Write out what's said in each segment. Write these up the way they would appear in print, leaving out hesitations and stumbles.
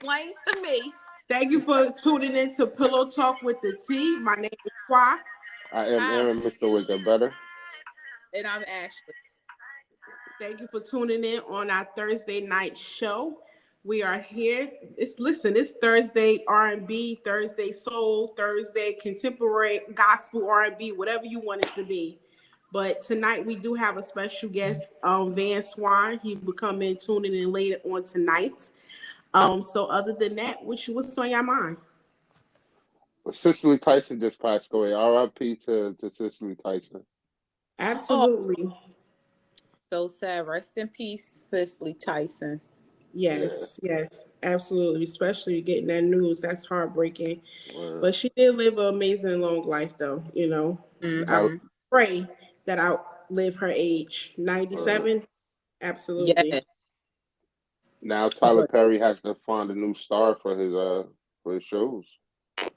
explain to me. Thank you for tuning in to Pillow Talk with the T. My name is Qua. I am Hi, Aaron, Mr. Wigger Better. and I'm Ashley. Thank you for tuning in on our Thursday night show. We are here. It's Thursday R&B, Thursday soul, Thursday contemporary gospel R&B, whatever you want it to be. But tonight we do have a special guest, Van Swan. He will come in tuning in later on tonight. So other than that, what's on your mind? Well, Cicely Tyson just passed away. R.I.P. to Cicely Tyson. Oh, Absolutely. so sad. Rest in peace, Cicely Tyson. Yeah. Yes, absolutely. Especially getting that news, that's heartbreaking. Word. But she did live an amazing long life, though. I Tyler, Mm-hmm. pray that I outlive her age. word. 97, Yeah. absolutely. Now Tyler But Perry has to find a new star for his shows.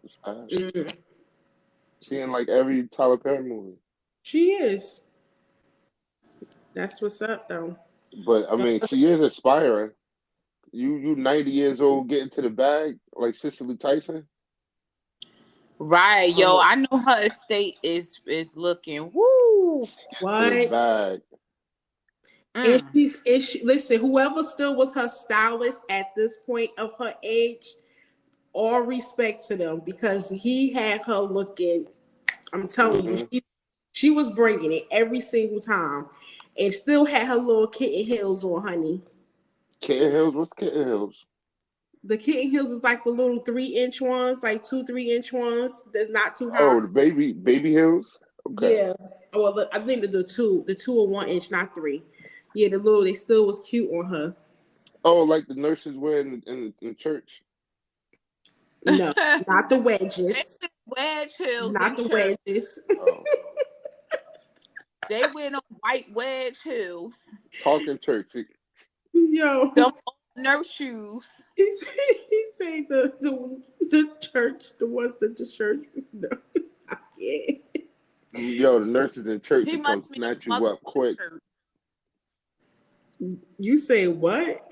It's past. mm, She in like every Tyler Perry movie. she is. That's what's up, though. But I mean, she is aspiring. You 90 years old getting to the bag like Cicely Tyson. Right, Come yo. on, I know her estate is looking. Woo. to the What? bag. Mm. Listen, whoever still was her stylist at this point of her age, all respect to them because he had her looking. I'm telling you, Hmm. she was bringing it every single time, and still had her little kitten heels on, honey. Kitten Hills. What's Kitten Hills? The kitten heels is like the little 3 inch ones, like 2 3 inch ones. That's not too high. Oh, the baby Hills. Okay. Yeah. Well, look, I think the two are 1 inch, not three. Yeah, they still was cute on her. Oh, like the nurses wear in church. No, not the They wedges, wear wedge heels in not the church. wedges. Oh, They wear no white wedge heels. talking church. Yo, Them old nurse shoes. he say the church, the ones that the church. No, I can't. Yo, the nurses in church He to must come be snatch you mother up quick. church. You say what?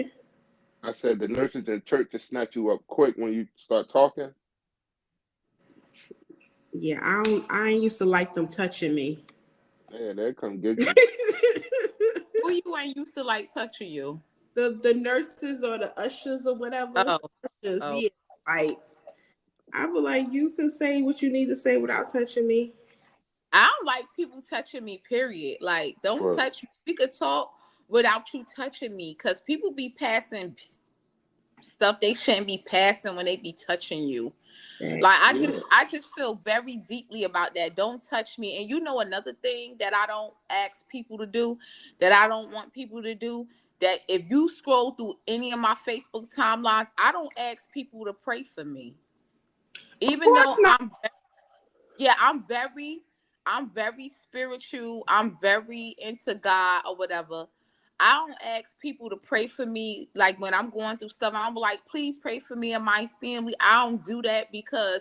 I said the nurses in church to snatch you up quick when you start talking. Yeah, I don't. I ain't used to like them touching me. Yeah, they come get you. Who you ain't used to like touching you? The nurses or the ushers or whatever. Oh, Ushers, oh. yeah. Like I would like you can say what you need to say without touching me. I don't like people touching me, period. Like, don't But touch me. We could talk without you touching me. Cause people be passing stuff they shouldn't be passing when they be touching you. Like Thanks. yeah, I just feel very deeply about that. Don't touch me. And you know another thing that I don't ask people to do, that I don't want people to do, that if you scroll through any of my Facebook timelines, I don't ask people to pray for me. Of Even course though not. I'm very spiritual, I'm very into God or whatever. I don't ask people to pray for me like when I'm going through stuff. I'm like, please pray for me and my family. I don't do that because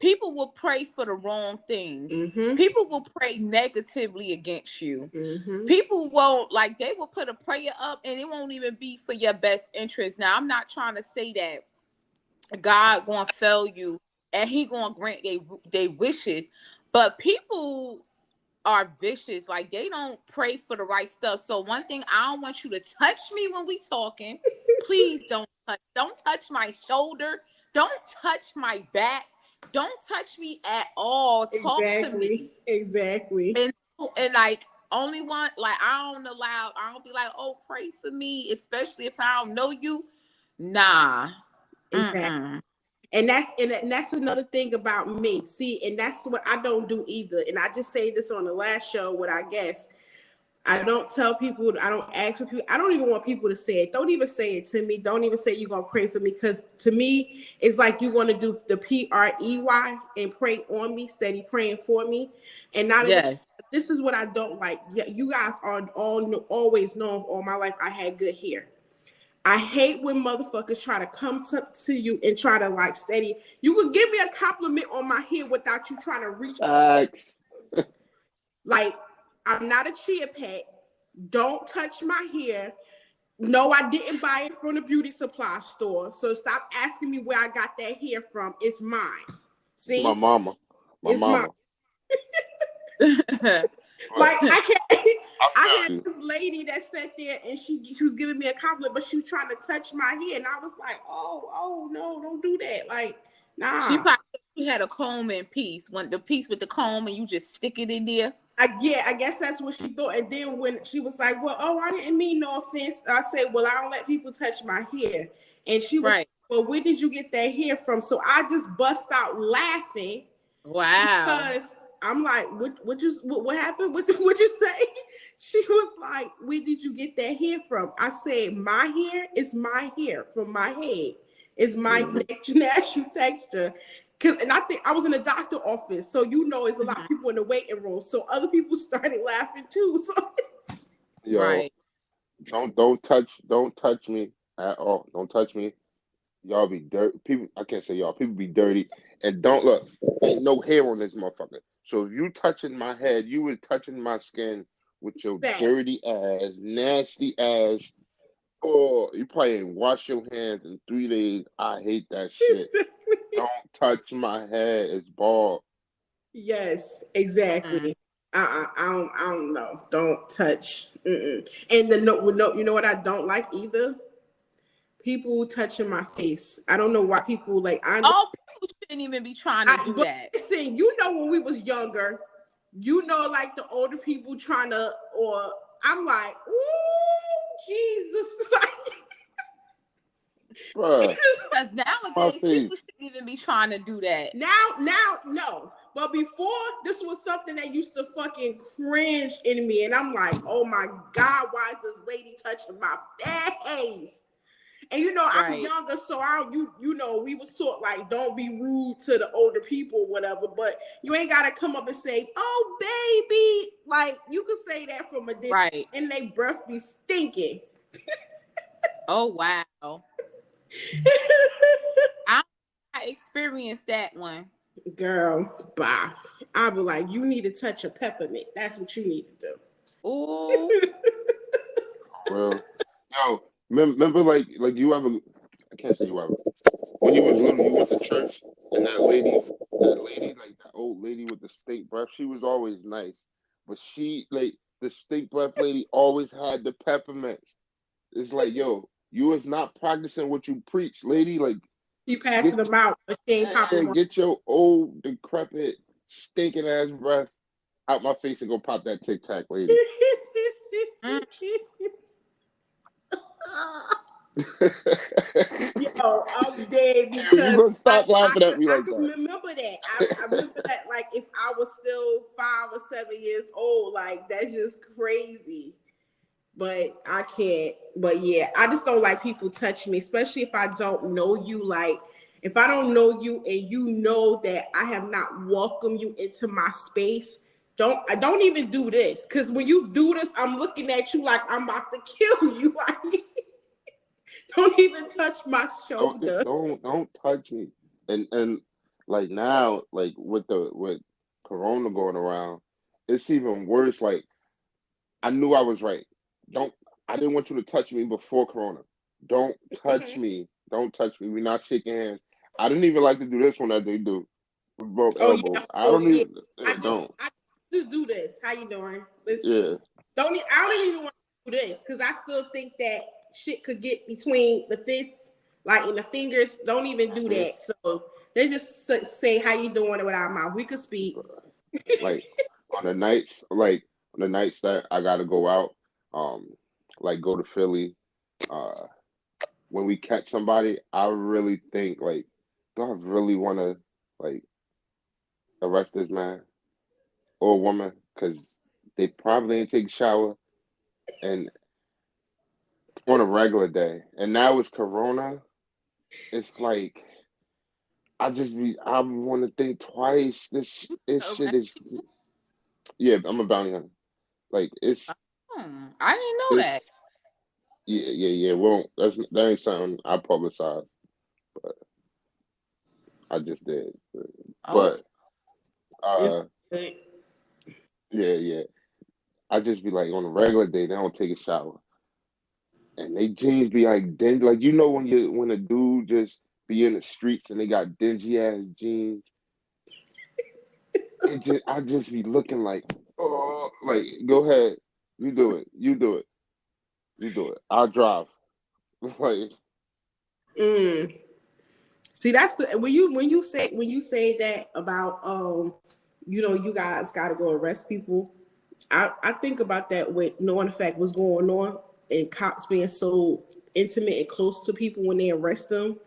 people will pray for the wrong things. Mm-hmm. People will pray negatively against you. Mm-hmm. People won't, like, they will put a prayer up and it won't even be for your best interest. Now, I'm not trying to say that God gonna fail you and he gonna grant they wishes, but people are vicious. Like, they don't pray for the right stuff. So one thing, I don't want you to touch me when we talking. Please don't touch my shoulder. Don't touch my back. Don't touch me at all. Talk to me. Exactly. Exactly. And like, only one, like, I don't be like, oh, pray for me, especially if I don't know you. Nah. Exactly. Mm-mm. And that's another thing about me. See, and that's what I don't do either. And I just say this on the last show with our guest. I don't tell people, I don't ask for people, I don't even want people to say it. Don't even say it to me. Don't even say you're gonna pray for me. Because to me, it's like you want to do the PREY and pray on me, steady praying for me. And not even Yes. this is what I don't like. Yeah, you guys are always known all my life I had good hair. I hate when motherfuckers try to come to you and try to like steady. You could give me a compliment on my hair without you trying to reach. facts. Like, I'm not a chia pet. Don't touch my hair. No, I didn't buy it from the beauty supply store. So stop asking me where I got that hair from. It's mine. My See? mama. My It's mine. mama. Like Look, I I had feel you. this lady that sat there and she was giving me a compliment, but she was trying to touch my hair, and I was like, oh no, don't do that. Like, She nah. probably had a comb and piece. When the piece with the comb and you just stick it in there. I guess that's what she thought. And then when she was like, well, oh, I didn't mean no offense. I said, well, I don't let people touch my hair. And she was Right. like, well, where did you get that hair from? So I just bust out laughing Wow. because I'm like, what happened? What you say? She was like, where did you get that hair from? I said, my hair is my hair from my head. It's my natural texture. And I think I was in a doctor office, so it's a lot of people in the waiting room. So other people started laughing too. So Yo, Right. don't touch me at all. Don't touch me. Y'all be dirty. People, I can't say y'all. People be dirty. And don't look. Ain't no hair on this motherfucker. So if you touching my head, you were touching my skin with your fat. dirty ass, nasty ass. Oh, you probably ain't wash your hands in 3 days. I hate that shit. Don't touch my head. It's bald. Yes, Mm. exactly. I don't know. Don't touch. Mm-mm. And no, you know what I don't like either? People touching my face. I don't know why people like. Oh, people shouldn't even be trying to do But that. listen, when we was younger, like the older people trying to, or I'm like, ooh, Jesus, Bruh, Because my nowadays face. people shouldn't even be trying to do that. now, no. But before, this was something that used to fucking cringe in me, and I'm like, oh my God, why is this lady touching my face? And I'm Right. younger, so we was taught like don't be rude to the older people, or whatever. But you ain't gotta come up and say, "Oh, baby," like you can say that from a distance, Right. and they breath be stinking. Oh wow. I experienced that one. Girl, bye. I'll be like, you need to touch a peppermint. That's what you need to Oh, do. Well, yo, remember like you ever? I can't say you ever. When you was little, you went to church, and that lady, like that old lady with the stink breath, she was always nice, but she like the stink breath lady always had the peppermints. It's like, yo, you is not practicing what you preach, lady. Like, She passing get them out, but she ain't popping one. get your old decrepit stinking ass breath out my face and go pop that tic tac, lady. mm, Yo, I'm dead You because gonna stop laughing at me I like can that? remember that. I remember that like if I was still 5 or 7 years old, like that's just crazy. But I can't. But yeah, I just don't like people touch me, especially if I don't know you. Like if I don't know you and you know that I have not welcomed you into my space. I don't even do this because when you do this, I'm looking at you like I'm about to kill you. Like don't even touch my shoulder. Don't touch me. And like now, like with Corona going around, it's even worse. Like I knew I was right. Don't I didn't want you to touch me before Corona. Don't touch me. Don't touch me. We're not shaking hands. I didn't even like to do this one that they do with both Oh elbows. yeah. I Oh don't yeah. even don't. I just do this. How you doing? Let's Yeah. I don't even want to do this because I still think that shit could get between the fists, like in the fingers. Don't even do Mhm. that. So they just say how you doing with our mouth. We could speak. Like on the nights that I gotta go out, um, like go to Philly, uh, when we catch somebody, I really think like, do I really want to like arrest this man or woman? Because they probably ain't take a shower and on a regular day, and now it's Corona. It's like I want to think twice. This all shit right. is yeah. I'm a bounty hunter. Like I didn't know that. it's yeah. Well, that ain't something I publicize, but I just did. Okay. But It's uh, yeah. I just be like on a regular day, they don't take a shower. and they jeans be like dingy. Like when a dude just be in the streets and they got dingy ass jeans. I just be looking like, oh, like go ahead, you do it, you do it, you do it. I'll drive. Like, Mm. See, that's the when you say that about you guys got to go arrest people. I think about that with knowing the fact what's going on and cops being so intimate and close to people when they arrest them.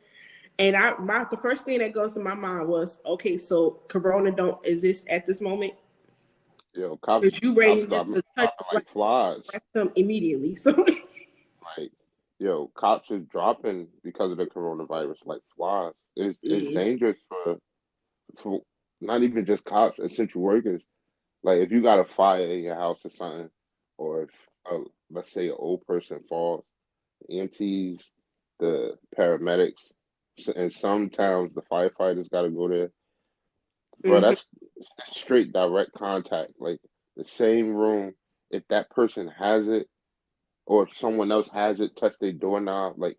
And the first thing that goes to my mind was, okay, so Corona don't exist at this moment. yo, cops Because you ready cops just dropping to touch dropping like like flies. arrest them immediately. So Like, yo, cops are dropping because of the coronavirus like flies. It's Mhm. dangerous for not even just cops, essential workers. Like if you got a fire in your house or something, or if let's say an old person falls, EMTs, the paramedics, in some towns the firefighters got to go there. Bro, Mhm. that's straight direct contact. Like the same room, if that person has it or if someone else has it, touch their doorknob. Like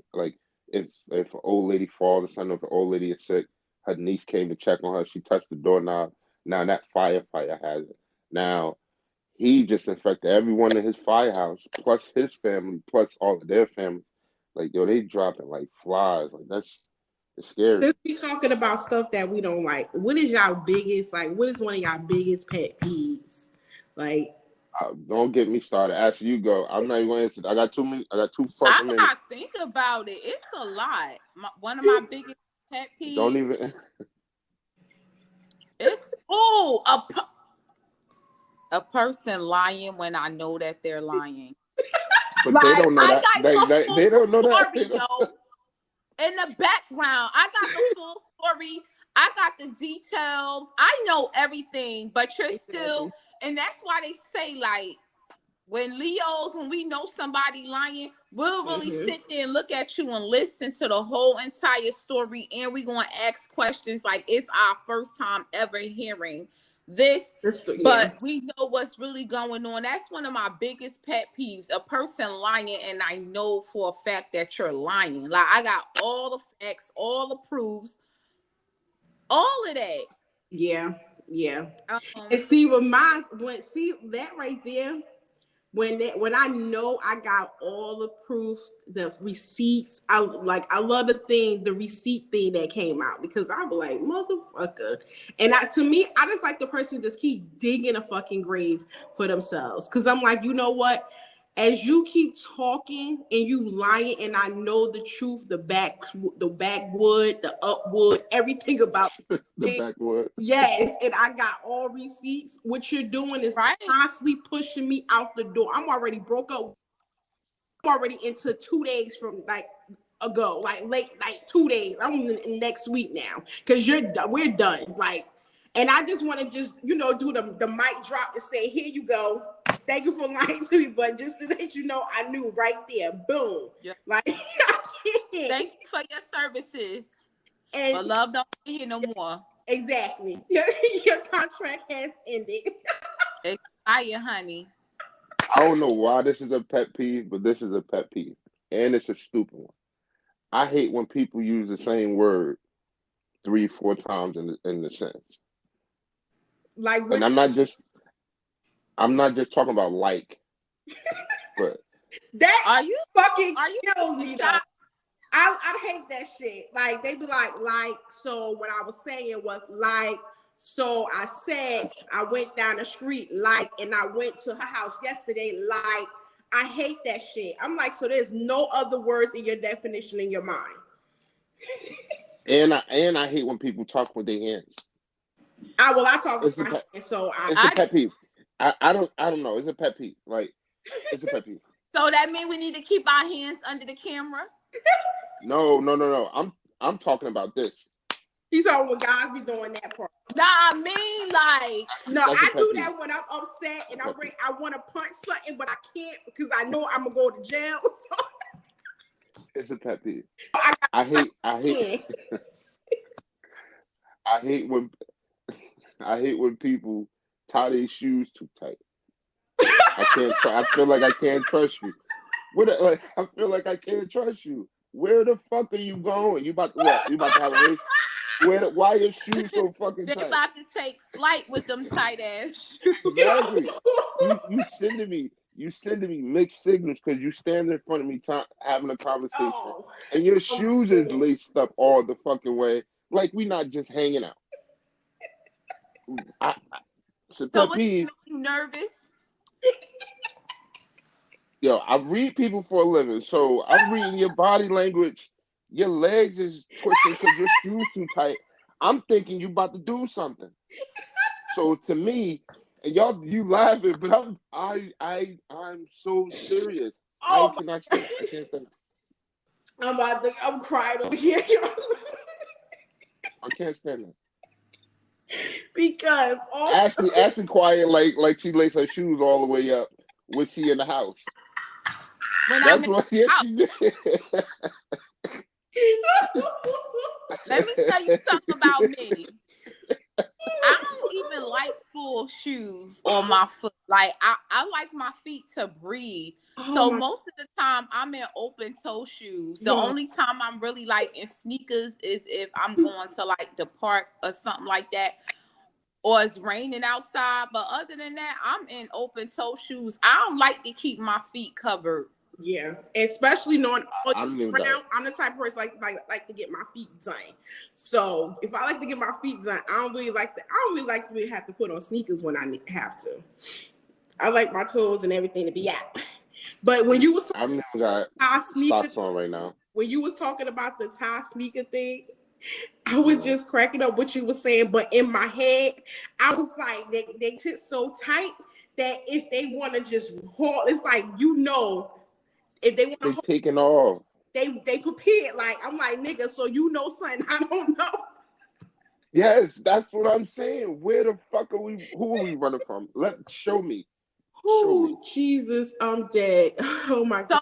if an old lady falls or something, if an old lady is sick, her niece came to check on her, she touched the doorknob. Now that firefighter has it. Now he just infected everyone in his firehouse, plus his family, plus all of their family. Like yo, they dropping like flies. Like it's scary. Since we talking about stuff that we don't like, what is y'all biggest like? What is one of y'all biggest pet peeves? Like, Don't get me started. After you go, I'm not even going to answer. I got 2 minutes. I got two I fucking minutes. gotta think about it. It's a lot. One of my biggest pet Don't peeves even. is a person lying when I know that they're lying. But they Like don't know I that. got the They full don't know that. They story, don't. yo. In the background, I got the full story. I got the details. I know everything, but you're still, exactly. and that's why they say like when we know somebody lying, we'll really Mm-hmm. sit there and look at you and listen to the whole entire story, and we're gonna ask questions like it's our first time ever hearing this, Yeah. but we know what's really going on. That's one of my biggest pet peeves. A person lying, and I know for a fact that you're lying. Like I got all the facts, all the proofs, all of that. Yeah. Yeah. And Um, see, see that right there. When I know I got all the proof, the receipts, I love the receipt thing that came out because I was like, motherfucker. And to me, I just like the person just keep digging a fucking grave for themselves. Cause I'm like, you know what? As you keep talking and you lying, and I know the truth, the backwood, the upwood, everything about The it. backwood. Yes, and I got all receipts. What you're doing is right. constantly pushing me out the door. I'm already broke up. I'm already into 2 days from like ago, like late, like 2 days. I'm in next week now because we're done. Like, and I just want to just do the mic drop and say, here you go. Thank you for lying to me, but just to let you know, I knew right there. Boom. Yeah. Like I can't. Thank you for your services, And but love don't be here no more. exactly, your contract has ended. Expire, honey. I don't know why this is a pet peeve, but this is a pet peeve, and it's a stupid one. I hate when people use the same word 3, 4 times in the sentence, Like and which I'm not just talking about like, but that Are you fucking are you kills taking me though. shots? I hate that shit. Like they be like, so what I was saying was like, so I said I went down the street like, and I went to her house yesterday like. I hate that shit. I'm like, so there's no other words in your definition in your mind. and I hate when people talk with their hands. I talk with It's a my pet. hands, so It's a I pet peeve. I don't know. It's a pet peeve. Like it's a pet peeve. so that means we need to keep our hands under the camera. No. I'm talking about this. he's talking what guys be doing that part. Nah, I mean like No, That's a I pet do peeve. that when I'm upset That's a and pet peeve. I want to punch something, but I can't because I know I'm gonna go to jail. It's a pet peeve. So I I hate can't. I hate when I hate when people tie their shoes too tight. I can't. I feel like I can't trust you. Like, I feel like I can't trust you. Where the fuck are you going? You about to what? You about to have a race? Why are your shoes so fucking They tight? about to take flight with them tight ass shoes. Exactly. You sending me mixed signals because you stand in front of me having a conversation, Oh, and your I'm shoes is dead. laced up all the fucking way, like we not just hanging out. It's a So pet what peeve. make you nervous? Yo, I read people for a living, so I'm reading your body language. Your legs is twitching because your shoes too tight. I'm thinking you about to do something. So to me, and y'all, you laughing, but I'm so serious. I Oh, cannot stand it. I can't stand it. I'm crying over here. I can't stand it. Because Ashley quiet like she lays her shoes all the way up when she in the house. When I'm That's in what yes out. she did. Let me tell you something about me. I don't even like full shoes on my foot. Like I like my feet to breathe. oh So my most of the time I'm in open toe shoes. The yo, only time I'm really like in sneakers is if I'm going to like the park or something like that. Or it's raining outside. But other than that, I'm in open toe shoes. I don't like to keep my feet covered. yeah. Especially knowing all I don't even got around, it. I'm the type of person like to get my feet done. So if I like to get my feet done, I don't really like to really have to put on sneakers when have to. I like my toes and everything to be out. But when you was I don't even got tie sneaker, socks on right now. when you was talking about the tie sneaker thing, I was Mhm. just cracking up what you were saying. But in my head, I was like, they sit so tight that if they want to just hold, it's like if they want to They hold, taking off. they prepared. Like I'm like nigga, so you know something I don't know. Yes, that's what I'm saying. Where the fuck are we? Who are we running from? Show me. Show me. Oh Jesus, I'm dead. Oh my So God.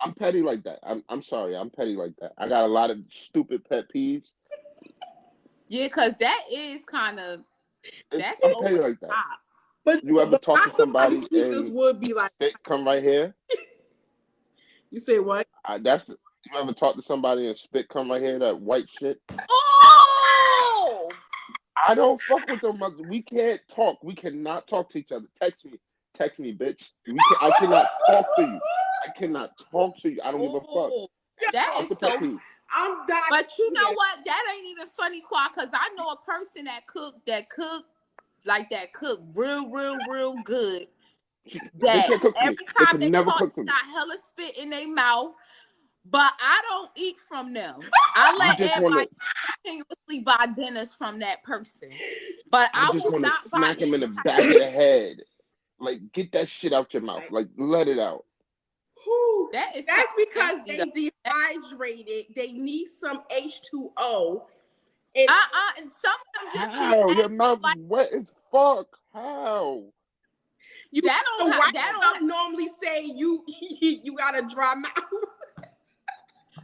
I'm petty like that. I'm sorry. I'm petty like that. I got a lot of stupid pet peeves. yeah, because that is kind of that's I'm over petty the like that. top. You ever But talk why to somebody somebody sneakers and would be like spit come right here? you say what? You ever talk to somebody and spit come right here? That white shit. Oh, I don't fuck with them. We can't talk. We cannot talk to each other. Text me, bitch. I cannot talk to you. I cannot talk to you. I don't give a fuck. oh, that is That's a pet so. peeve. I'm dying. But you know Here. what? That ain't even funny, Qua, because I know a person that cook real good. They That can't cook for me. every They time can they never talk, cook for they me. got hella spit in their mouth. But I don't eat from them. I You let just want everybody to. continuously buy dinners from that person. But I I just will want to not buy smack him any in the type back of of the head. Like, get that shit out your mouth. Like, Like, let it out. whew. that is so That's because nasty. they That, dehydrated. They need some H2O. And and some of them just be How? Your acting mouth like wet as fuck. How? you that the don't have white that stuff don't normally say you got a dry mouth.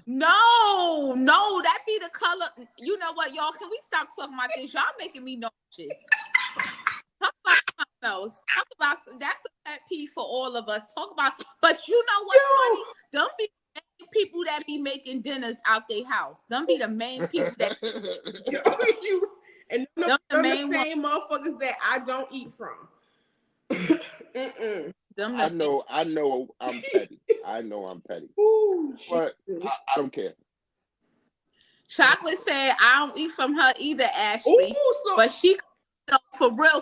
no, that be the color. You know what, y'all? Can we stop talking about this? Y'all making me nauseous. Talk about something else. Talk about that's a pet peeve for all of us. Talk about, but you know what's funny? Them be the main people that be making dinners out their house. Them be the main people that Yo, you and them them the the main ones. same motherfuckers that I don't eat from. Mm-mm. Them I the main. know I'm petty. I know I'm petty. Ooh, But Jesus. I don't care. Chocolate said I don't eat from her either, Ooh, Ashley. so But she no,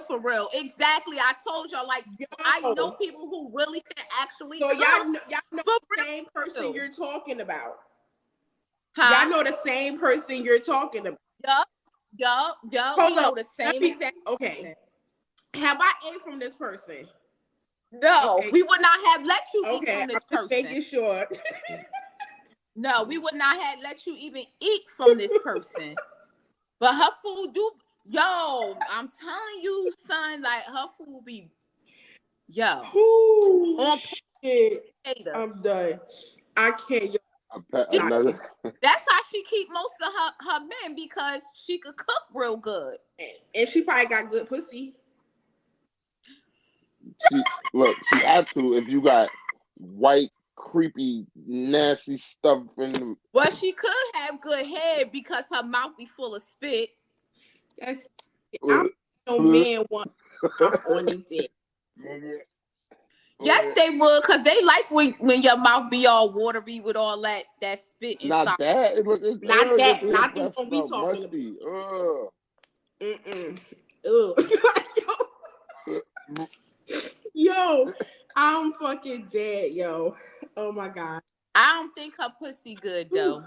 for real. Exactly. I told y'all, like I know yo, people who really can actually so cook y'all know for the same person real. you're talking about. Y'all Huh? know the same person you're talking about. Yup. We Hold know up. the Let same me exact okay. person. Have I ate from this person? No, Okay. we would not have let you eat Okay. from I'm this just person. making sure. No, we would not have let you even eat from this person. But her food do yo, I'm telling you, son, like her food will be yo Ooh, on shit. potato. I'm done. I can't. Yo, I Another. can't. That's how she keep most of her men because she could cook real good. And she probably got good pussy. She have to if you got white creepy, nasty stuff in. Well, she could have good head because her mouth be full of spit. That's I don't know man want mouth on their dick. Yes, they would, cause they like when your mouth be all watery with all that spit inside. Not that. It's Not that. His Not the breath one we smell talking musty. about. Ugh. Yo, I'm fucking dead, yo. Oh my god. I don't think her pussy good though.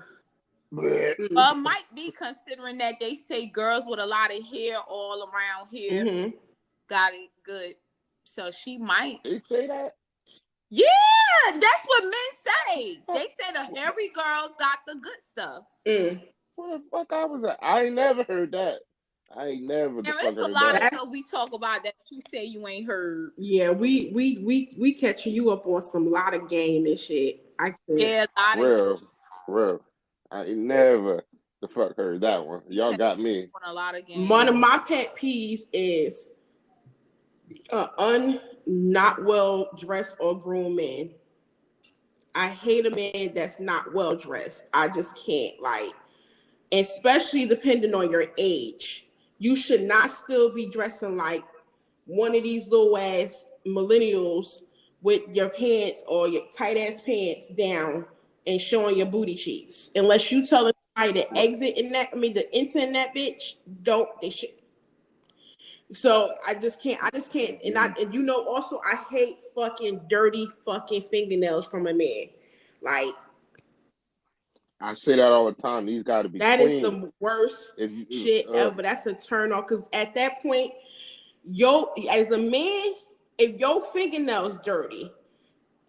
It might be, considering that they say girls with a lot of hair all around here got it good. So she might. They say that? Yeah, that's what men say. They say the hairy girls got the good stuff. What the fuck I was at? I ain't never heard that. I ain't never There fuck is a heard lot that. of stuff we talk about that you say you ain't heard. Yeah, we catching you up on some lot of game and shit. I can't. Yeah, a lot of Real. I ain't never the fuck heard that one. Y'all got me. on a lot of games. One of my pet peeves is not well dressed or groomed man. I hate a man that's not well dressed. I just can't, like, especially depending on your age. You should not still be dressing like one of these little ass millennials with your pants or your tight ass pants down and showing your booty cheeks. Unless you tell somebody to exit in that, to enter in that bitch, they should. So I just can't. And you know, also I hate fucking dirty fucking fingernails from a man. Like, I say that all the time. These got to be that clean. is the worst shit ever. That's a turn off, because at that point, as a man, if your fingernails dirty,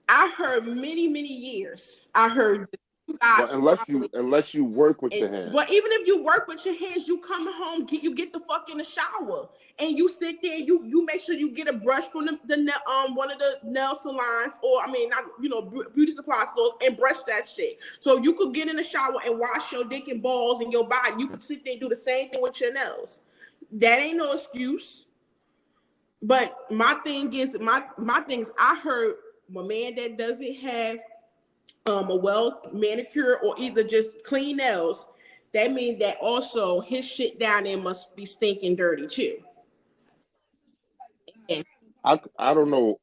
I heard many years. I heard you guys. Well, unless you work with your hands. But even if you work with your hands, you come home, you get the fuck in the shower, and you sit there. You make sure you get a brush from the one of the nail salons, or not beauty supply stores, and brush that shit. So you could get in the shower and wash your dick and balls and your body. You could sit there and do the same thing with your nails. That ain't no excuse. But my thing is, I heard a man that doesn't have a well manicure or either just clean nails, that means that also his shit down there must be stinking dirty too. Yeah. I don't know.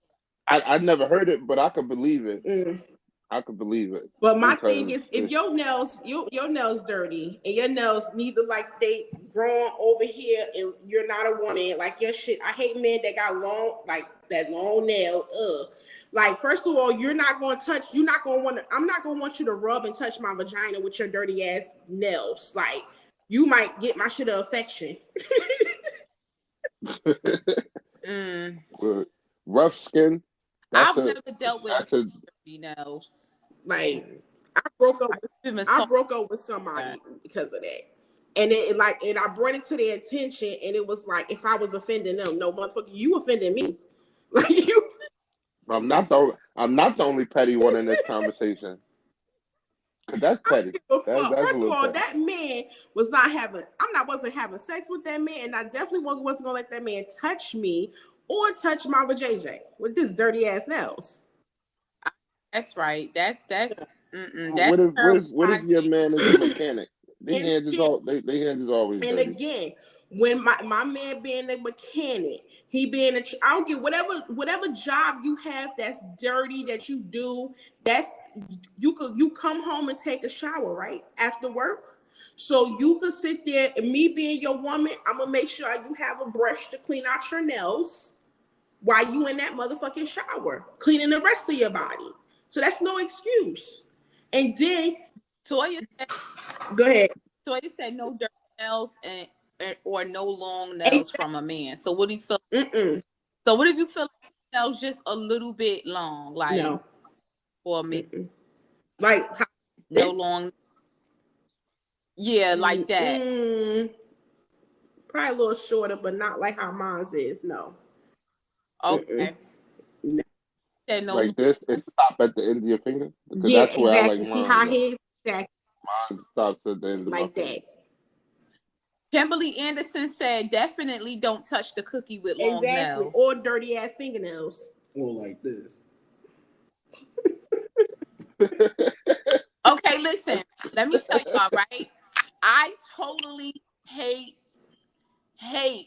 I never heard it, but I could believe it. I could believe it. But my thing is, if your nails dirty and your nails neither like they growing over here and you're not a woman, like your shit. I hate men that got long, like that long nail. Like, first of all, I'm not going to want you to rub and touch my vagina with your dirty ass nails. Like, you might get my shit an infection. Rough skin. I've never dealt with dirty nails. Like, I broke up with somebody because of that. And I brought it to their attention, and it was like, if I was offending them, no, motherfucker, you offended me. Like, you. I'm not the only petty one in this conversation. That's petty. First of all, that man wasn't having sex with that man, and I definitely wasn't gonna let that man touch me or touch my vajayjay with this dirty ass nails. That's right. That's what if your man is a mechanic? Their hands is always dirty. And again, when my man being a mechanic, he being I don't get whatever job you have that's dirty that you do, that's you come home and take a shower right after work. So you could sit there, and me being your woman, I'm gonna make sure you have a brush to clean out your nails while you in that motherfucking shower, cleaning the rest of your body. So that's no excuse. And then Toya said, go ahead. Toya said no dirty nails or no long nails from a man. So what do you feel? So what if you feel like nails just a little bit long, like no. For me? Like no long. Yeah, like that. Probably a little shorter, but not like how mine's is. No. Okay. No. No. Like this, it stopped at the end of your finger. Because yeah, that's where exactly. I like See mine, how his exactly. Mine stops at the end of like my that. finger. Kimberly Anderson said, "Definitely don't touch the cookie with long nails or dirty ass fingernails, or like this." Okay, listen. Let me tell y'all, right? I totally hate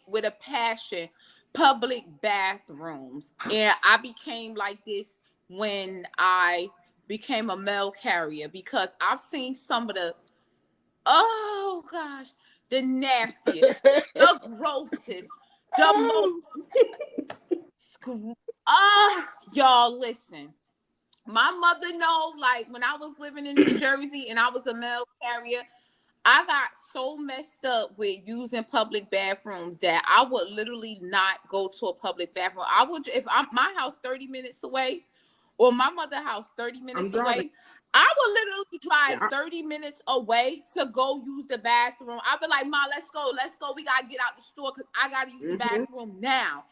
with a passion public bathrooms. And I became like this when I became a mail carrier because I've seen some of the, oh gosh, the nastiest, the grossest, the most, y'all listen. My mother know, like when I was living in New Jersey and I was a mail carrier, I got so messed up with using public bathrooms that I would literally not go to a public bathroom. I would, if I'm my house 30 minutes away or my mother's house 30 I'm minutes driving. away, I would literally drive Yeah. 30 minutes away to go use the bathroom. I'd be like, Ma, let's go. We got to get out the store because I got to use the bathroom now.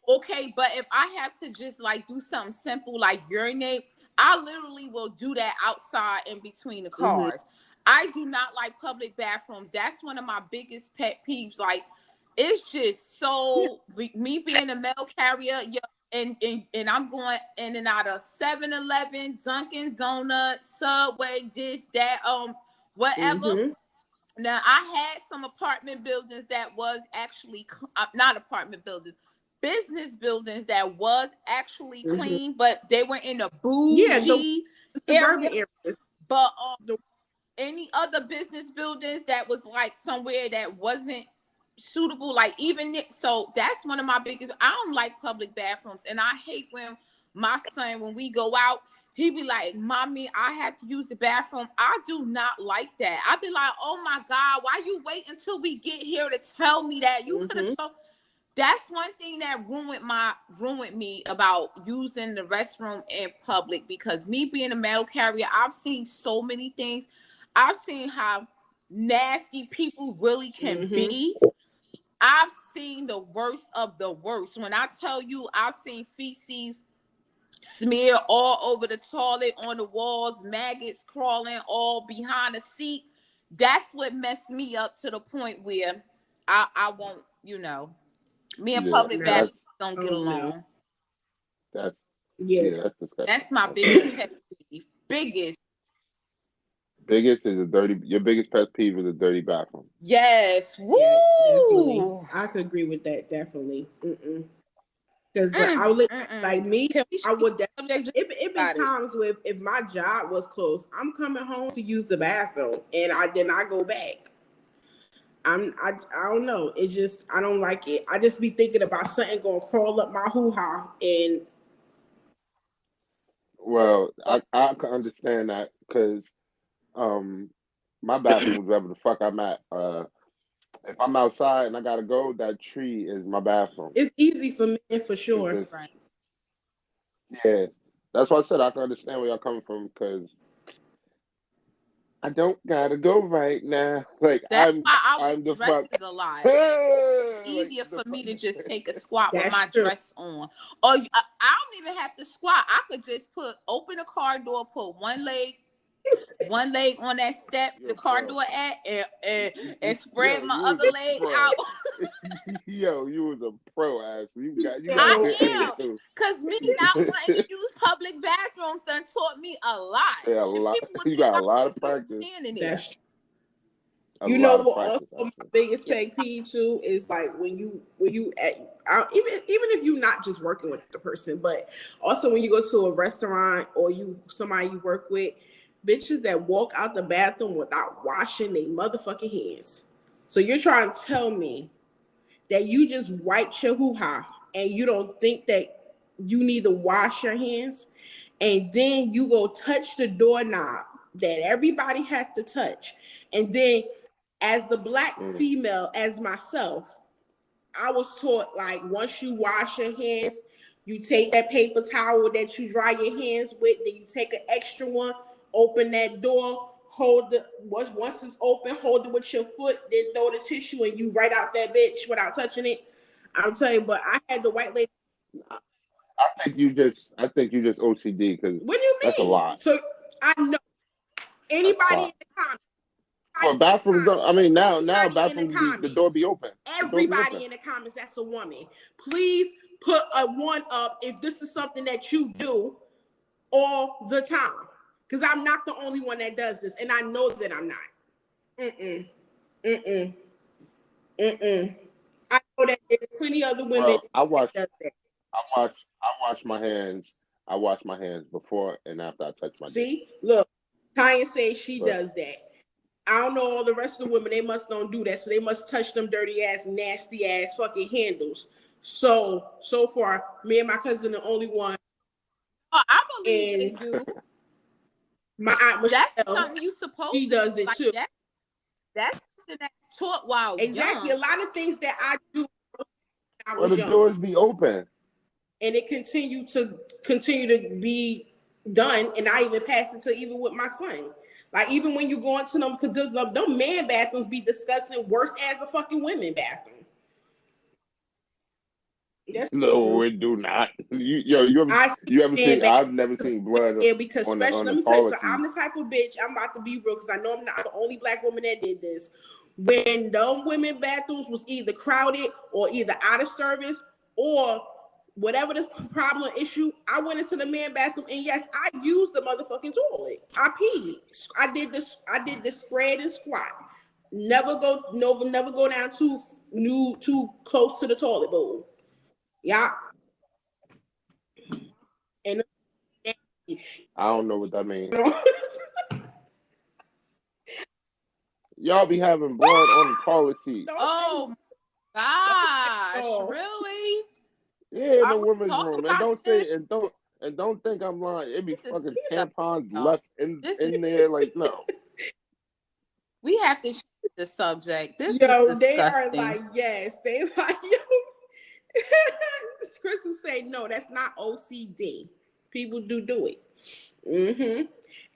Okay, but if I have to just like do something simple like urinate, I literally will do that outside in between the cars. I do not like public bathrooms. That's one of my biggest pet peeves. Like, it's just so me being a mail carrier, yeah, and I'm going in and out of 7-Eleven, Dunkin' Donuts, Subway, this, that, whatever. Now I had some apartment buildings that was actually not apartment buildings, business buildings that was actually clean, but they were in a Yeah, the bougie suburban area. areas. But any other business buildings that was like somewhere that wasn't suitable, like even it, so that's one of my biggest. I don't like public bathrooms, and I hate when my son, when we go out, he be like, "Mommy, I have to use the bathroom." I do not like that. I be like, "Oh my God, why you wait until we get here to tell me that? You could have told." That's one thing that ruined me about using the restroom in public, because me being a mail carrier, I've seen so many things. I've seen how nasty people really can be. I've seen the worst of the worst. When I tell you, I've seen feces smear all over the toilet, on the walls, maggots crawling all behind the seat. That's what messed me up to the point where I won't, me and Yeah, public No. bathrooms don't get Oh no. along. that's Yeah. that's disgusting. That's my biggest pet peeve. Biggest. Biggest is a dirty. Your biggest pet peeve is a dirty bathroom. Yes. Yeah, definitely. Woo. I could agree with that. Definitely. Because I Mm, would like mm-mm. me. Can we I change would. the subject? Just It been about it. times with if my job was closed, I'm coming home to use the bathroom, and I go back. I don't know. It just I don't like it. I just be thinking about something gonna crawl up my hoo ha and Well, Or I can understand that because um my bathroom is wherever the fuck I'm at. If I'm outside and I gotta go, that tree is my bathroom. it's easy for me for It's sure. just right. yeah. That's why I said I can understand where y'all coming from because I don't gotta go right now. Like That's why I wear I'm the fuck dresses a lot. like Easier the for me to just fuck. take a squat with That's my true. dress on. Or I don't even have to squat. I could just open the car door, put one leg on that step, You're the a car pro. door at, and spread Yo, my you was other a leg pro. out. Yo, you was a pro, ass. You got I good aim am. too. Because me not wanting to use public bathrooms done taught me a lot. Yeah, a And lot. people would You think got a I'm lot of practice. standing there. That's true. A You know lot of what? Also, practice, my actually. biggest Yeah. pet peeve too is like when you even if you're not just working with the person, but also when you go to a restaurant or somebody you work with, bitches that walk out the bathroom without washing their motherfucking hands. So you're trying to tell me that you just wiped your hoo ha and you don't think that you need to wash your hands, and then you go touch the doorknob that everybody has to touch, and then as the black Mm. female as myself, I was taught like once you wash your hands, you take that paper towel that you dry your hands with, then you take an extra one, open that door, hold the once it's open, hold it with your foot, then throw the tissue and you right out that bitch without touching it. I'm telling you, but I had the white lady. I think you just OCD because What do you that's a mean? lot. So I know That's a anybody in lot. the comments, Well, bathrooms don't. I mean, now anybody in the bathrooms be the door comments, be open. The door be open. everybody in the comments that's a woman, please put a one up if this is something that you do all the time. Because I'm not the only one that does this, and I know that I'm not. I know that there's plenty other women Well, that does that. I wash my hands. I wash my hands before and after I touch my dick. See, look, Tanya says she But does that. I don't know all the rest of the women. They must don't do that, so they must touch them dirty ass, nasty ass fucking handles. So far, me and my cousin the only one, Oh, I believe they and do. my aunt That's Michelle, something you supposed she to do. does it Like too. that's something that's taught while Exactly, a young. lot of things that I do when I well, was the young, doors be open. and it continue to be done, and I even pass it to even with my son. Like even when you go into them, because them man bathrooms be disgusting worse as the fucking women bathroom. That's what they No, do. it do not. You ever I see you ever man seen? bathrooms I've never seen blood because on especially the let me tell you, so toilet I'm seat. the type of bitch. I'm about to be real because I know I'm not the only black woman that did this. When them women bathrooms was either crowded or either out of service or whatever the problem issue, I went into the man bathroom and yes, I used the motherfucking toilet. I peed. I did this. I did the spread and squat. Never go down too close to the toilet bowl. Yeah, and I don't know what that means. Y'all be having blood on the toilet seat. don't say Oh gosh, no. really? Yeah, in Are the we women's talking room. And about don't this? say and don't think I'm lying. It be This is fucking disgusting, tampons y'all. left in This is in there. Like no. we have to change the subject. This is Yo, they are disgusting. like, yes, they like, yo. Crystal say, no, that's not OCD. People do it.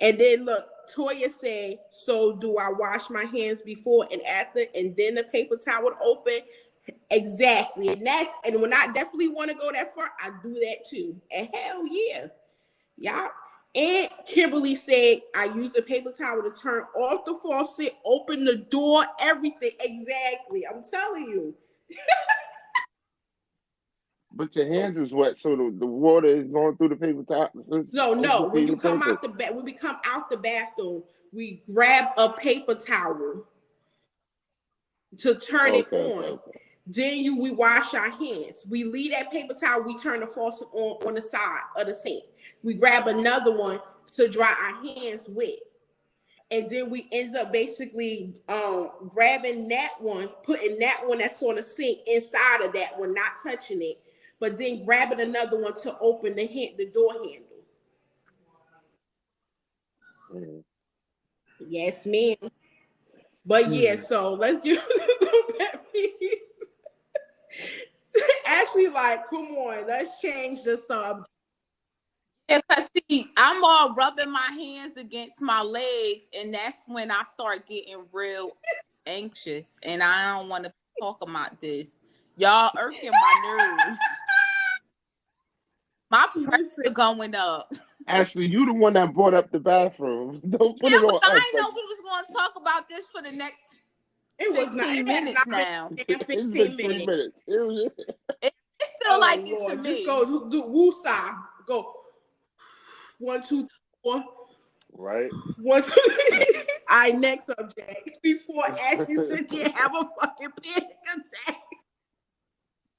And then look, Toya say, so do I wash my hands before and after, and then the paper towel open? Exactly. And when I definitely want to go that far, I do that too. And hell yeah. Yeah. And Kimberly said, I use the paper towel to turn off the faucet, open the door, everything. Exactly. I'm telling you. But your hands is wet, so the water is going through the paper towel. It's No, when you defeating the come purpose. out when we come out the bathroom, we grab a paper towel to turn it on. Okay. Then we wash our hands. We leave that paper towel. We turn the faucet on the side of the sink. We grab another one to dry our hands with. And then we end up basically grabbing that one, putting that one that's on the sink inside of that one, not touching it, but then grabbing another one to open the door handle. Mm. Yes, ma'am. But yeah, Hmm. so let's get the pet peeves. Ashley, like, come on, let's change the subject. Yeah, cause see, I'm all rubbing my hands against my legs, and that's when I start getting real anxious, and I don't want to talk about this. Y'all irking my nerves. My Listen, pressure going up. Ashley, you the one that brought up the bathrooms. Don't put Yeah, it but on I us. didn't Like know we was going to talk about this for the next it was not. 15 It has minutes not been now. damn it's been 15 3 minutes. minutes. It feel like Oh it to Lord, just me. go do woosah. Go 1, 2, 4. Right? 1, 2. All right, next subject. Before Ashley sit there and have a fucking panic attack.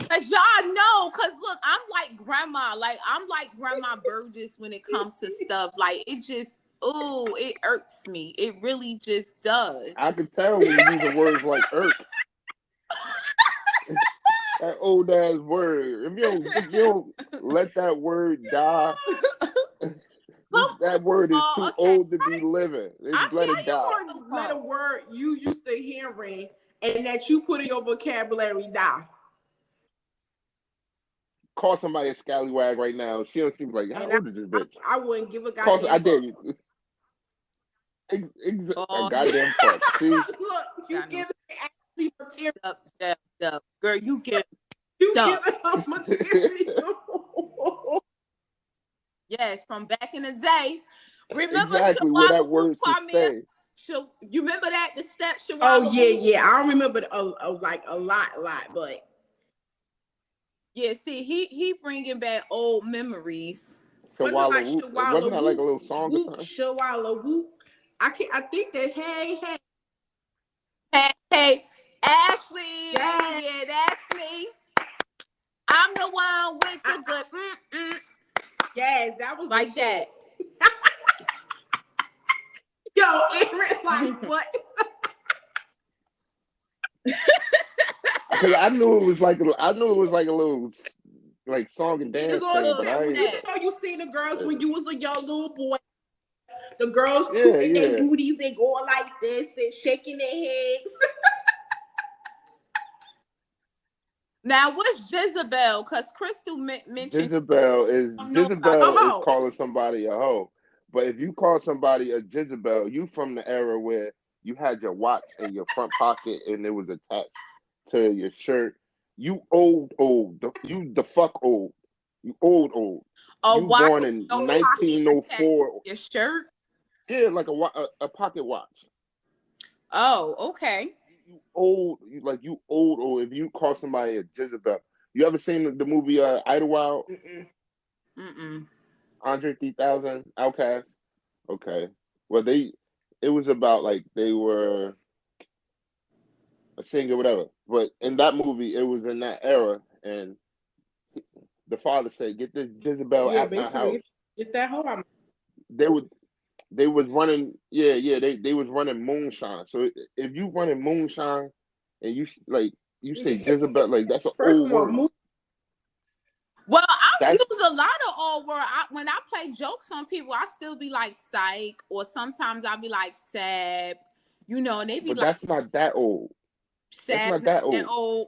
Cause y'all know, cause look, I'm like grandma. Like I'm like Grandma Burgess when it comes to stuff. Like it just, oh, it irks me. It really just does. I could tell when you're using words like irk. That old ass word. If you don't let that word die, that word is Oh, too okay. old to be living. I'm Let it getting die. You let a word you used to hearing and that you put in your vocabulary die. Call somebody a scallywag right now. She don't seem like, how And old is this bitch? I wouldn't give a I goddamn dare fuck. you. A Oh, goddamn fuck. See? Look, you I know. give it actually material. Up. Girl, you get You give up. it up material. Yes, from back in the day. Remember Exactly what that Shawala Woo word should Kwame? say. You remember that? The step Oh Shawala yeah, Woo? yeah. I don't remember like a lot, but Yeah, see, he bringing back old memories. wasn't like Whoop. Wasn't Shawala that like a Whoop, little song or Whoop, something? Shawala Whoop. I think that hey. Hey, Ashley. Yes. Yeah, that's me. I'm the one with the good. Yes, that was like that. Yo, Aaron, like what? Because I knew it was like a little like song and dance thing, but I You ain't. know, you see the girls when you was a young little boy. The girls Yeah, tooting yeah. their booties and going like this and shaking their heads. Now, what's Jezebel? Because Crystal mentioned. Jezebel Come is on. calling somebody a hoe. But if you call somebody a Jezebel, you from the era where you had your watch in your front pocket and it was attached to your shirt. You old. You the fuck old. You old. A You watch born with in no pocket attached 1904. to your shirt. Yeah, like a pocket watch. Oh, okay. You old. You old. If you call somebody a Jezebel, you ever seen the movie Idlewild? Mm-mm. Andre 3000, Outcast. Okay. Well, it was about like they were a singer, whatever. But in that movie, it was in that era, and the father said, "Get this Jezebel Yeah, out my house." basically, get that hoe out. They would. They was running. Yeah. They was running moonshine. So if you running moonshine, and you say Jezebel, like that's an First old of all, word. Well, I use That's a lot of old word. When I play jokes on people, I still be like psych, or sometimes I'll be like sab, and they be but like that's not that old. That's sab not not that that old. old.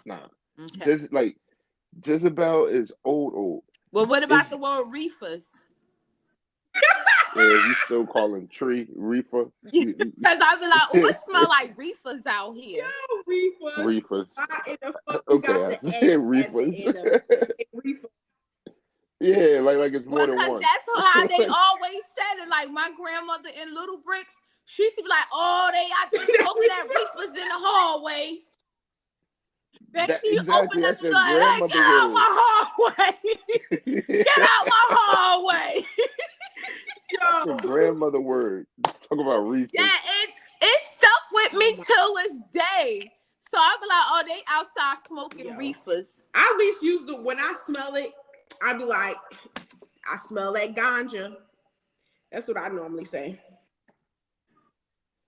Nah. Okay. Just like Jezebel is old. Well, what about the It's word reefers? Yeah, you still calling tree reefer? Because I be like, oh, it smell like reefers out here. yo, reefers. Reefers. Why in the fuck you got Okay, the I said S at the reefers. end of it? Reefer. Yeah, like it's more Well, than because one. that's how they always said it. Like my grandmother in Little Bricks, she used to be like, oh, they out there smoking that reefers in the hallway. Then That she exactly. opened up That's the your door, like, grandmother get out word. my hallway. Get out my hallway. That's your Yo. grandmother word. Talk about Yeah, reefers. it stuck with me Oh my. till this day. So I be like, oh, they outside smoking Yo. reefers. I at least use when I smell it, I be like, I smell that ganja. That's what I normally say.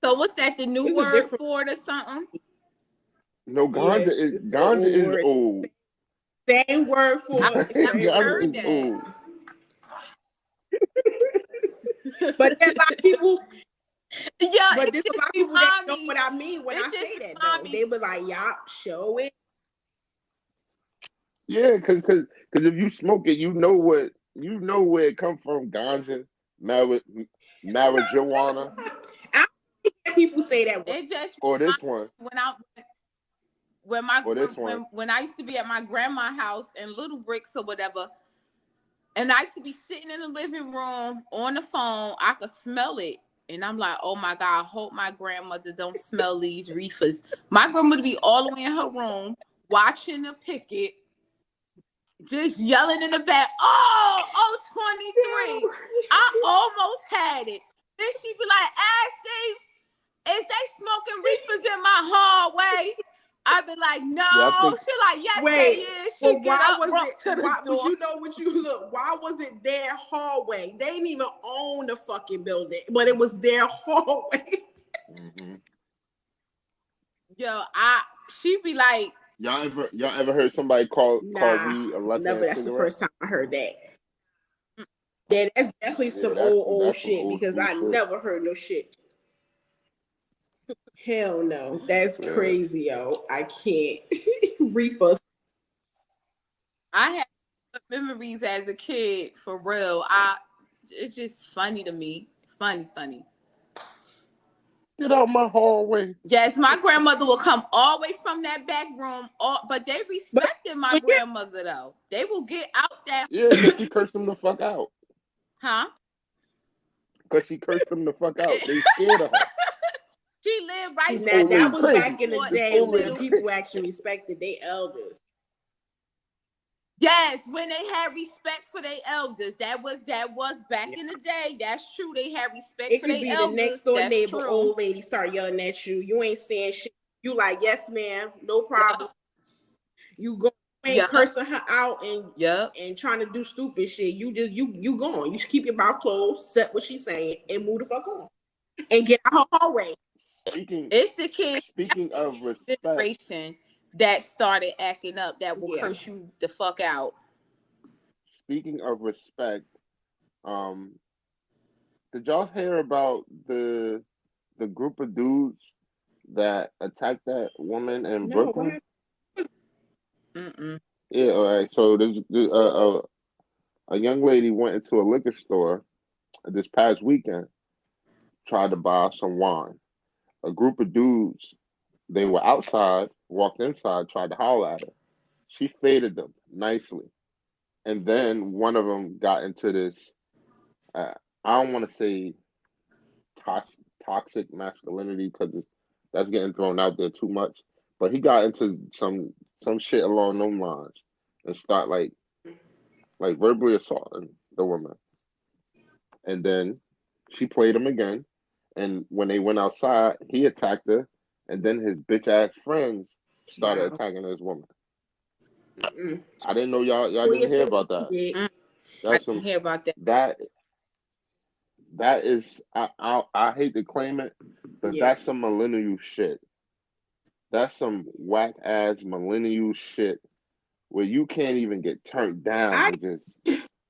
So what's that? The new It's a word different. for it or something? No, Yeah, it's an ganja old is word. old. Same word I for it. never Same Ganja word. heard is that. old. But there's a lot of people. Yeah, But it there's a just lot of people that remind know me. what I mean when It I just say that remind though. me. They be like, "Yup, show it." Yeah, because if you smoke it, you know where it come from. Ganja, mar- marijuana, I hear people say that word. It just or remind this one, me when I when my or when, this one. when when I used to be at my grandma's house in Little Bricks or whatever, and I used to be sitting in the living room on the phone. I could smell it. And I'm like, oh my God, I hope my grandmother don't smell these reefers. My grandmother be all the way in her room watching the picket, just yelling in the back, oh, 23. I almost had it. Then she be like, Ashley, is they smoking reefers in my hallway? I be like, Yeah, I no. think She like, yes, they Wait, is. She but get why up, was walk it? to the Why? But door. you know what you look? Why was it their hallway? They didn't even own the fucking building, but it was their hallway. mhm. Yo, she be like, Y'all ever heard somebody call Nah, weed a left never. hand That's the cigarette? first time I heard that. Yeah, that's definitely Yeah, some old that's some shit old because school I shit. never heard no shit. Hell no, that's Yeah. crazy, yo. I can't. Reefers. I had memories as a kid for real. It's just funny to me. Funny. Get out my hallway. Yes, my grandmother will come all the way from that back room, but they But respected my when you grandmother though. They will get out that, Yeah, because she cursed them the fuck out. huh? Because she cursed them the fuck out. They scared of her. She lived see right This there now, old that lady was crazy. back in the before This day old the lady when little. crazy. people actually respected their elders. Yes, when they had respect for their elders. That was back Yeah. in the day. That's true. They had respect It for could their be the elders. next door That's neighbor, true. old lady, start yelling at you. You ain't saying shit. You like, yes, ma'am, no problem. Yup. You go ain't Yup. cursing her out Yup. and trying to do stupid shit. You just you gone. You just keep your mouth closed, set what she's saying, and move the fuck on. And get out her hallway. Speaking It's the kids speaking of respect, generation that started acting up that will Yeah. curse you the fuck out. speaking of respect, um, did y'all hear about the group of dudes that attacked that woman in No, what Brooklyn? happened? Mm-mm. Yeah, all right. So a young lady went into a liquor store this past weekend, tried to buy some wine. A group of dudes, they were outside, walked inside, tried to holler at her. She faded them nicely, and then one of them got into this. Uh, I don't want to say toxic masculinity because that's getting thrown out there too much. But he got into some shit along those lines and start like verbally assaulting the woman. And then she played him again. And when they went outside, he attacked her. And then his bitch ass friends started Wow. attacking his woman. Mm-mm. I didn't know y'all Well, didn't yes, hear it about was that. big. Mm. I That's didn't some hear about that. that that is I hate to claim it, but Yeah. that's some millennial shit. That's some whack ass millennial shit where you can't even get turned down I and just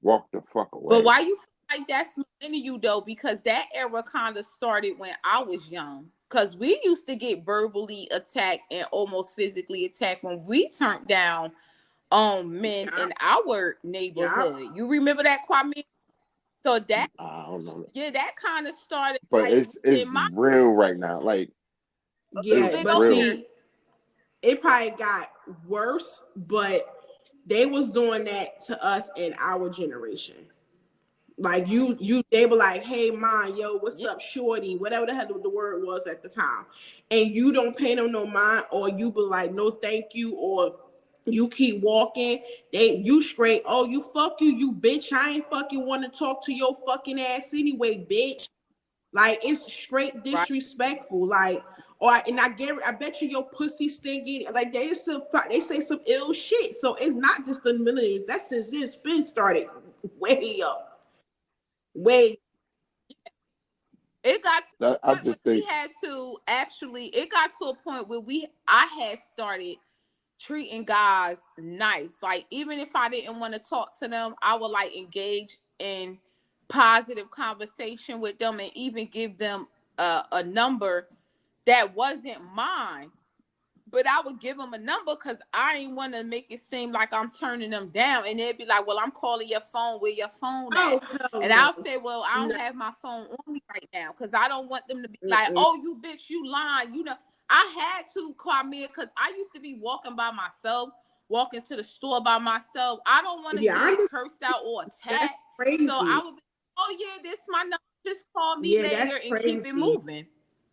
walk the fuck But away. why you feel like that's millennial though? Because that era kind of started when I was young. Because we used to get verbally attacked and almost physically attacked when we turned down men yeah, in our yeah. neighborhood. You remember that, Kwame? So that, I don't know, yeah, that kind of started but like it's in my real right now. Like a little Yeah, it's bit but real. older. see, it probably got worse, but they was doing that to us in our generation. Like they were like, "Hey, mom, yo, what's Yeah, up, shorty?" Whatever the hell the word was at the time, and you don't pay them no mind, or you be like, "No, thank you," or you keep walking. You straight. Oh, you fuck you, you bitch. I ain't fucking want to talk to your fucking ass anyway, bitch. Like it's straight right. disrespectful. Like, and I bet you your pussy stinking. Like they say some ill shit. So it's not just the millennials. That's just it's been started way up, way. It got to That a I point where just we think had to actually. It got to a point where I had started treating guys nice. Like even if I didn't want to talk to them, I would like engage in positive conversation with them and even give them a number that wasn't mine. But I would give them a number because I ain't want to make it seem like I'm turning them down. And they'd be like, well, I'm calling your phone. Where your phone at? Oh hell And no, I'll say, well, I no. don't have my phone on me right now because I don't want them to be like, Mm-mm. oh, you bitch, you lying. You know, I had to call me because I used to be walking by myself, walking to the store by myself. I don't want to Yeah, I get understand. cursed out or That's attacked. So I crazy. would be, oh, yeah, this is my number. Just call me Yeah, that's later and keep it crazy. moving.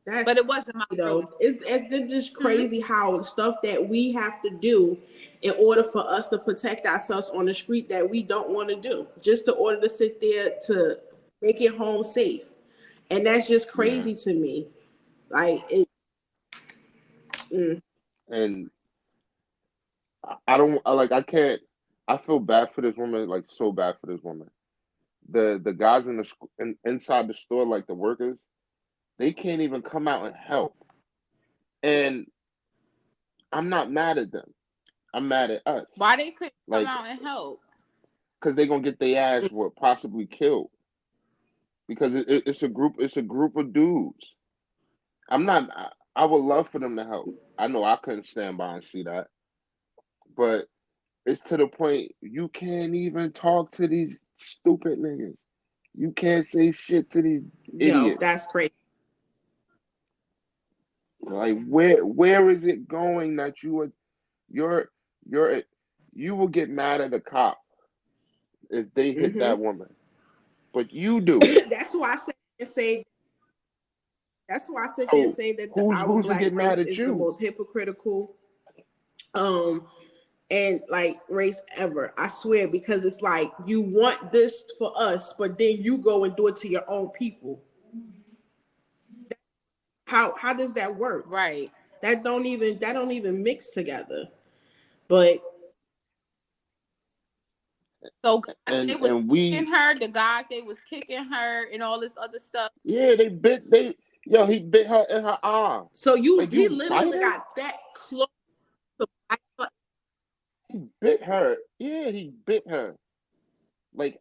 That's But it wasn't my though. room. It's just Hmm? crazy how stuff that we have to do in order for us to protect ourselves on the street that we don't want to do, just in order to sit there to make it home safe, and that's just yeah. crazy to me. Like, it, mm, And I don't like I can't. I feel bad for this woman, like so bad for this woman. The guys inside the store, like the workers, they can't even come out and help. And I'm not mad at them. I'm mad at us. Why they couldn't come Like, out and help? because they're gonna get their ass what possibly killed. Because it's a group of dudes. I'm not. I would love for them to help. I know I couldn't stand by and see that, but it's to the point you can't even talk to these stupid niggas. You can't say shit to these yo, idiots. that's crazy. Like where is it going that you're you're you will get mad at a cop if they hit Hmm. that woman, but you do it. That's why I say. That's why I sit there and So say that who's our who's to black get mad race at is the you? most hypocritical um and like race ever. I swear, because it's like you want this for us, but then you go and do it to your own people. How does that work? Right. That don't even mix together. But So guys, they was and kicking we her. The guys, they was kicking her and all this other stuff. yeah, he bit her in her arm. so Like, he you bite literally her? got that close to my. He bit her. Yeah, he bit her. Like,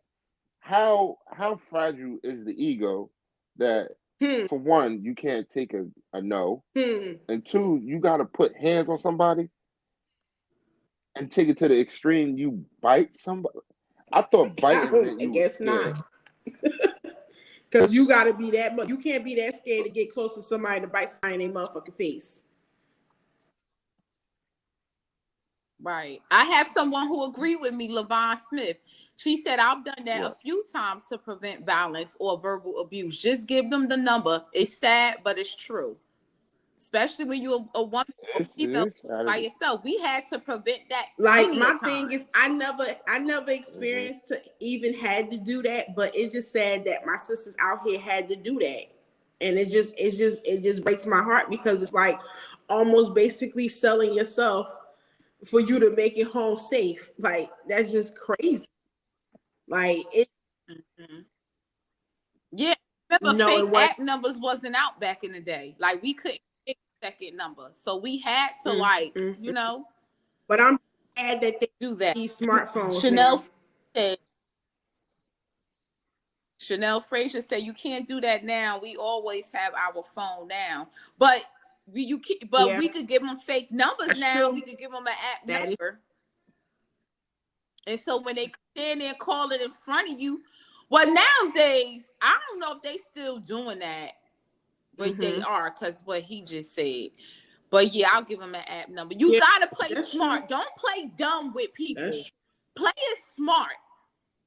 how fragile is the ego that, Hmm. for one, you can't take a no, Hmm. and two, you gotta put hands on somebody and take it to the extreme, you bite somebody. I thought biting meant I you was guess scared. not. Because you got to be that, but you can't be that scared to get close to somebody to bite somebody in their motherfucking face. Right. I have someone who agreed with me, Lavon Smith. She said, I've done that a What? few times to prevent violence or verbal abuse. Just give them the number. It's sad, but it's true. Especially when you're a woman or female It's out by of it. yourself. We had to prevent that Like many a my thing times. is, I never Hmm. experienced to even had to do that, but it's just sad that my sisters out here had to do that, and it just breaks my heart because it's like almost basically selling yourself for you to make it home safe. Like that's just crazy. Like it, Mhm. Yeah. Remember, no, fake it was. app numbers wasn't out back in the day. Like we couldn't get a second number. So we had to Mm, mm, mm. But I'm glad that they do that. these smartphones now. Chanel said Chanel Frazier said you can't do that now. We always have our phone now, but Yeah, we could give them fake numbers that's now. We true. could give them an app That is. number, and so when they stand there and call it in front of you, well nowadays I don't know if they still doing that, but they Mm-hmm. are because what he just said. But yeah, I'll give them an app number. You Yeah, gotta play that's true. smart. Don't play dumb with That's people. true. Play it smart.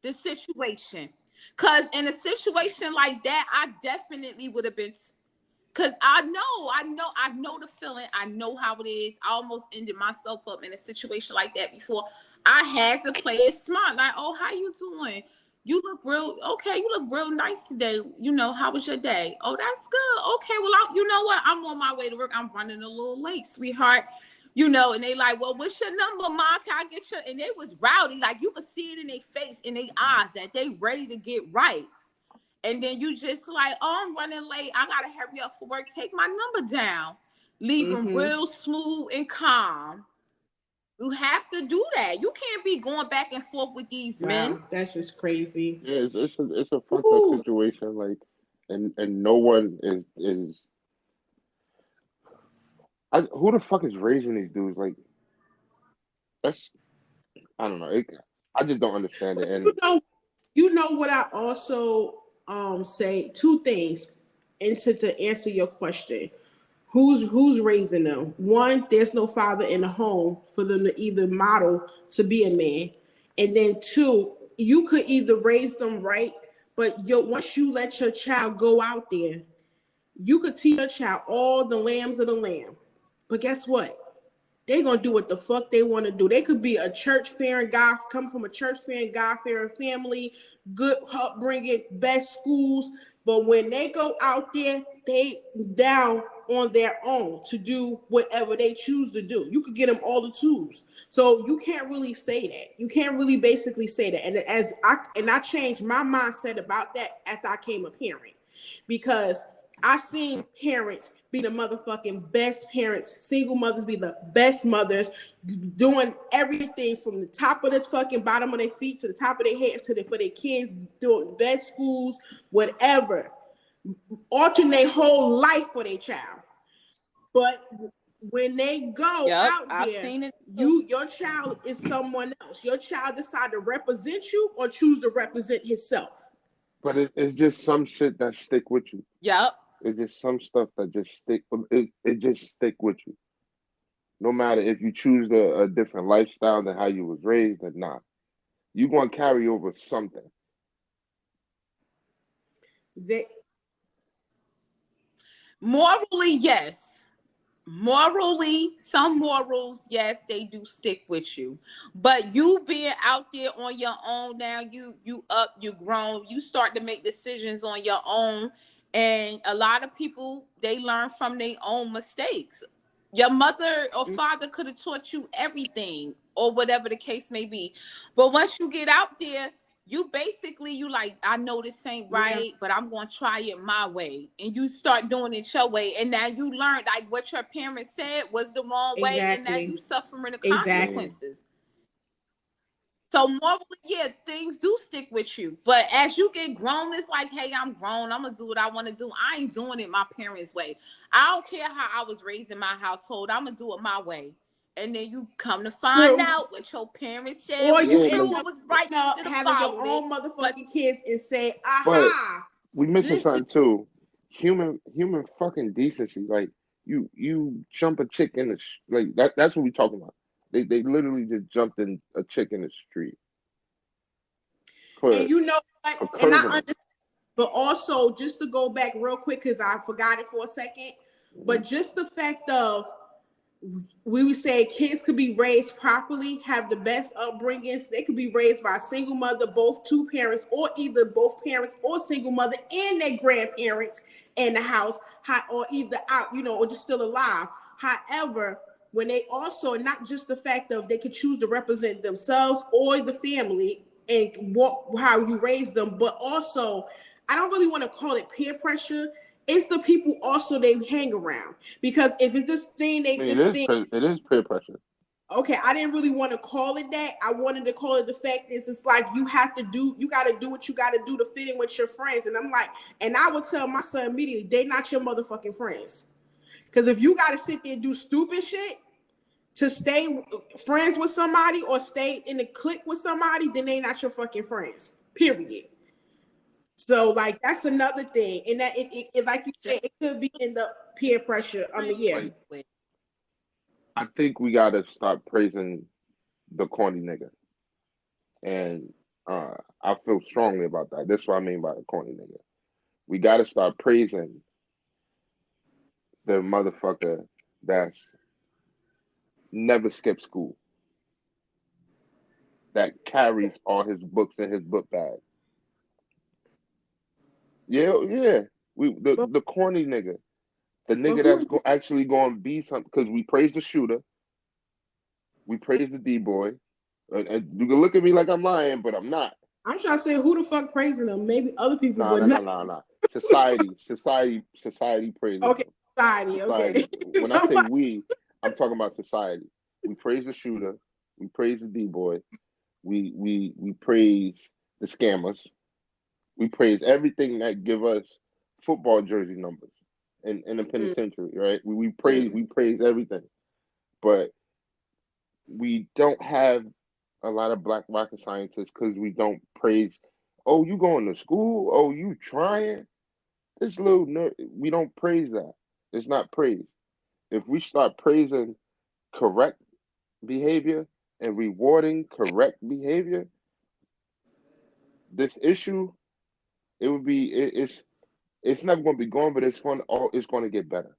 The situation. Cause in a situation like that, I definitely would have been. Cause I know the feeling. I know how it is. I almost ended myself up in a situation like that before. I had to play it smart. Like, oh, how you doing? You look real okay. You look real nice today. You know, how was your day? Oh, that's good. Okay, well, you know what? I'm on my way to work. I'm running a little late, sweetheart. You know, and they like, well, what's your number, Ma? Can I get your? And they was rowdy, like you could see it in their face, in their eyes, that they ready to get right. And then you just like, oh, I'm running late. I gotta hurry up for work. Take my number down. Leave them Mm-hmm. real smooth and calm. You have to do that. You can't be going back and forth with these men. Wow, that's just crazy. Yeah, it's a fucked up Ooh. situation. Like, and no one is. Who the fuck is raising these dudes? Like, that's I don't know. I just don't understand it. You And know, you know what I also say two things to answer your question. Who's raising them? One, there's no father in the home for them to either model to be a man, and then two, you could either raise them right, but once you let your child go out there, you could teach your child all the lambs of the lamb. But guess what? They're gonna do what the fuck they want to do. They could be a church fearing God, come from a church fearing God fearing family, good upbringing, best schools. But when they go out there, they down on their own to do whatever they choose to do. You could get them all the tools. So you can't really say that. You can't really basically say that. And I changed my mindset about that after I came a parent. Because I seen parents be the motherfucking best parents, single mothers be the best mothers, doing everything from the top of the fucking bottom of their feet to the top of their heads for their kids, doing best schools, whatever, alternate whole life for their child. But when they go Yep, out I've there, seen it too. your child is someone else. Your child decide to represent you or choose to represent himself. but it's just some shit that stick with you. Yep. It's just some stuff that just stick. It just stick with you. No matter if you choose a different lifestyle than how you was raised or not, you gonna carry over something. They, Morally, yes. morally, some morals, yes, they do stick with you. But you being out there on your own now, you up, you grown, you start to make decisions on your own. And a lot of people, they learn from their own mistakes. Your mother or father could have taught you everything or whatever the case may be. But once you get out there, you basically, you like, I know this ain't Yeah, right, but I'm gonna try it my way, and you start doing it your way, and now you learn like what your parents said was the wrong way, and now you exactly. suffering the Exactly. consequences. So morally, yeah, things do stick with you, but as you get grown, it's like, hey, I'm grown, I'm gonna do what I want to do. I ain't doing it my parents way. I don't care how I was raised in my household, I'm gonna do it my way. And then you come to find True. out what your parents said Or was you Yeah, end true, like, it up was right, ending up you should have having your followed it. own But motherfucking kids and say, but aha, we missing this is something too. Human fucking decency. Like you jump a chick in the like that. That's what we talking about. They literally just jumped in a chick in the street and for you know what? for And I curving them. understand, but also just to go back real quick because I forgot it for a second. Mhm. But just the fact of we would say kids could be raised properly, have the best upbringings. They could be raised by a single mother, both two parents, or either both parents or single mother and their grandparents in the house, or either out, or just still alive. However, when they also not just the fact of they could choose to represent themselves or the family and what how you raise them, but also I don't really want to call it peer pressure. It's the people also they hang around because if it's this thing, I mean, this thing. it is peer pressure. Okay, I didn't really want to call it that. I wanted to call it the fact is it's like you got to do what you got to do to fit in with your friends. And I'm like, and I would tell my son immediately, they not your motherfucking friends. Because if you got to sit there and do stupid shit to stay friends with somebody or stay in the clique with somebody, then they not your fucking friends. Period. So like that's another thing, and that it like you said, it could be in the peer pressure. I mean, yeah. Like I think we gotta start praising the corny nigga, and I feel strongly about that. That's what I mean by the corny nigga. We gotta start praising the motherfucker that's never skipped school, that carries all his books in his book bag. Yeah, yeah. We But the corny nigga, the but nigga that's who? actually going to be something. Because we praise the shooter, we praise the D boy, and you can look at me like I'm lying, but I'm not. I'm trying to say who the fuck praising them? Maybe other people, No, but no, no, not no, no. Society praises okay. them. Society, okay. Society. When I say Somebody, we, I'm talking about society. We praise the shooter, we praise the D boy, we praise the scammers, we praise everything that give us football jersey numbers in the mm, penitentiary, right? mm. We praise everything, but we don't have a lot of black rocket scientists because we don't praise. Oh, you going to school? Oh, you trying? This little nerd. We don't praise that. It's not praise. If we start praising correct behavior and rewarding correct behavior, this issue it would be it's never going to be gone, but it's going to get better.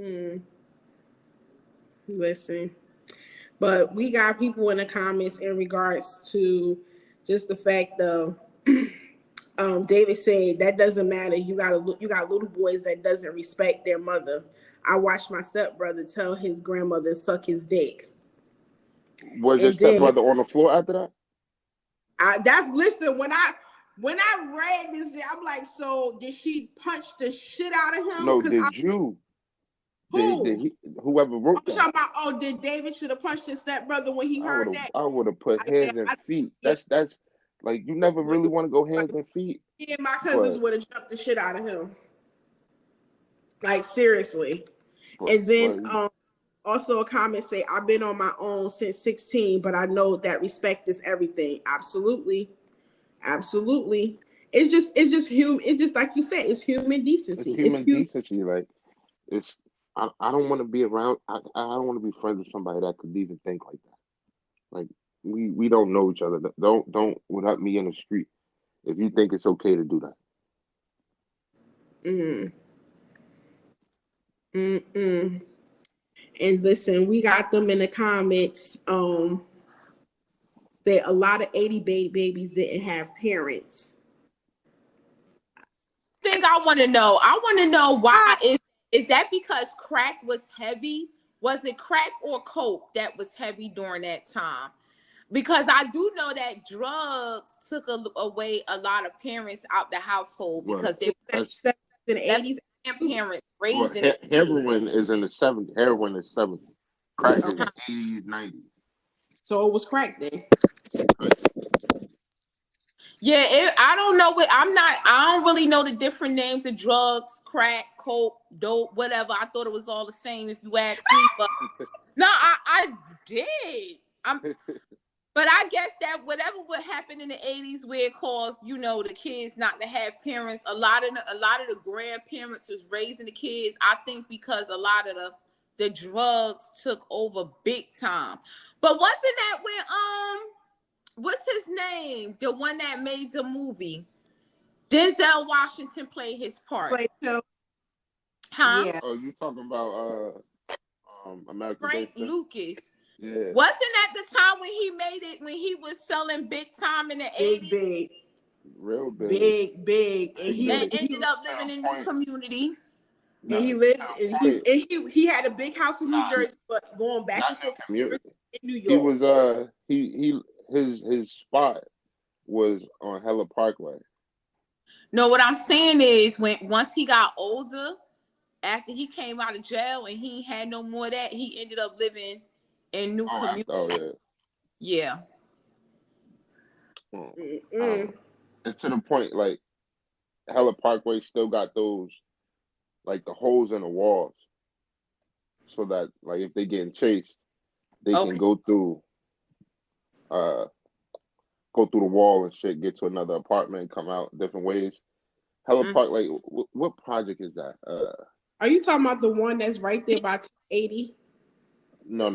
Mm. Listen, but we got people in the comments in regards to just the fact of David said that doesn't matter. You got little boys that doesn't respect their mother. I watched my stepbrother tell his grandmother suck his dick, Was your and then stepbrother on the floor after that? that's listen when I read this, I'm like, so did she punch the shit out of him? No, Cause I did you? Did who? he? Whoever wrote I'm that? talking about. Oh, did David should have punched his stepbrother when he heard that? I would have put Yeah, hands and feet. yeah. That's like you never When really want to go like, hands and feet, me and my cousins but would have jumped the shit out of him. Like seriously. but And then but also a comment say, I've been on my own since 16, but I know that respect is everything. Absolutely. Absolutely. It's just human. It's just like you said, it's human it's decency. It's human human. decency. Like it's I don't want to be around. I don't want to be friends with somebody that could even think like that. Like we don't know each other. Don't without me in the street. If you think it's okay to do that, Mm. Mm-mm. And listen, we got them in the comments. That a lot of 80 babies didn't have parents. Thing I want to know. I want to know why is that because crack was heavy? Was it crack or coke that was heavy during that time? Because I do know that drugs took away a lot of parents out the household Well, because they that's In the left 80s. grandparents well. raising the kids. Heroin is in the 70s. Heroin is 70s. Crack is Okay. 80s, 90s. So it was crack then. Right? Yeah, I don't know what I don't really know the different names of drugs, crack, coke, dope, whatever. I thought it was all the same if you ask me, but no, I did. But I guess that whatever would happen in the 80s where it caused, the kids not to have parents, a lot of the grandparents was raising the kids. I think because a lot of the drugs took over big time. But wasn't that when what's his name? The one that made the movie. Denzel Washington played his part. Like, so, Huh? yeah. Oh, you talking about American Frank Gangster? Lucas. Yeah, Wasn't that the time when he made it when he was selling big time in the Big, 80s big, real big. big, big. And Big, he and big. he ended up To living the in new point. community? and No, he to lived the and point. he had a big house in New Nah, Jersey, but going back not and new forth community. in New He York. was his spot was on Hella Parkway. No, what I'm saying is once he got older, after he came out of jail and he had no more of that, he ended up living in new community. Oh yeah. Yeah. Hmm. Mm-mm. It's to the point like Hella Parkway still got those like the holes in the walls, so that like if they getting chased, they can Okay. uh go through the wall and shit, get to another apartment, come out different ways. Hella Mm. Park, like what project is that? Are you talking about the one that's right there by 280? No.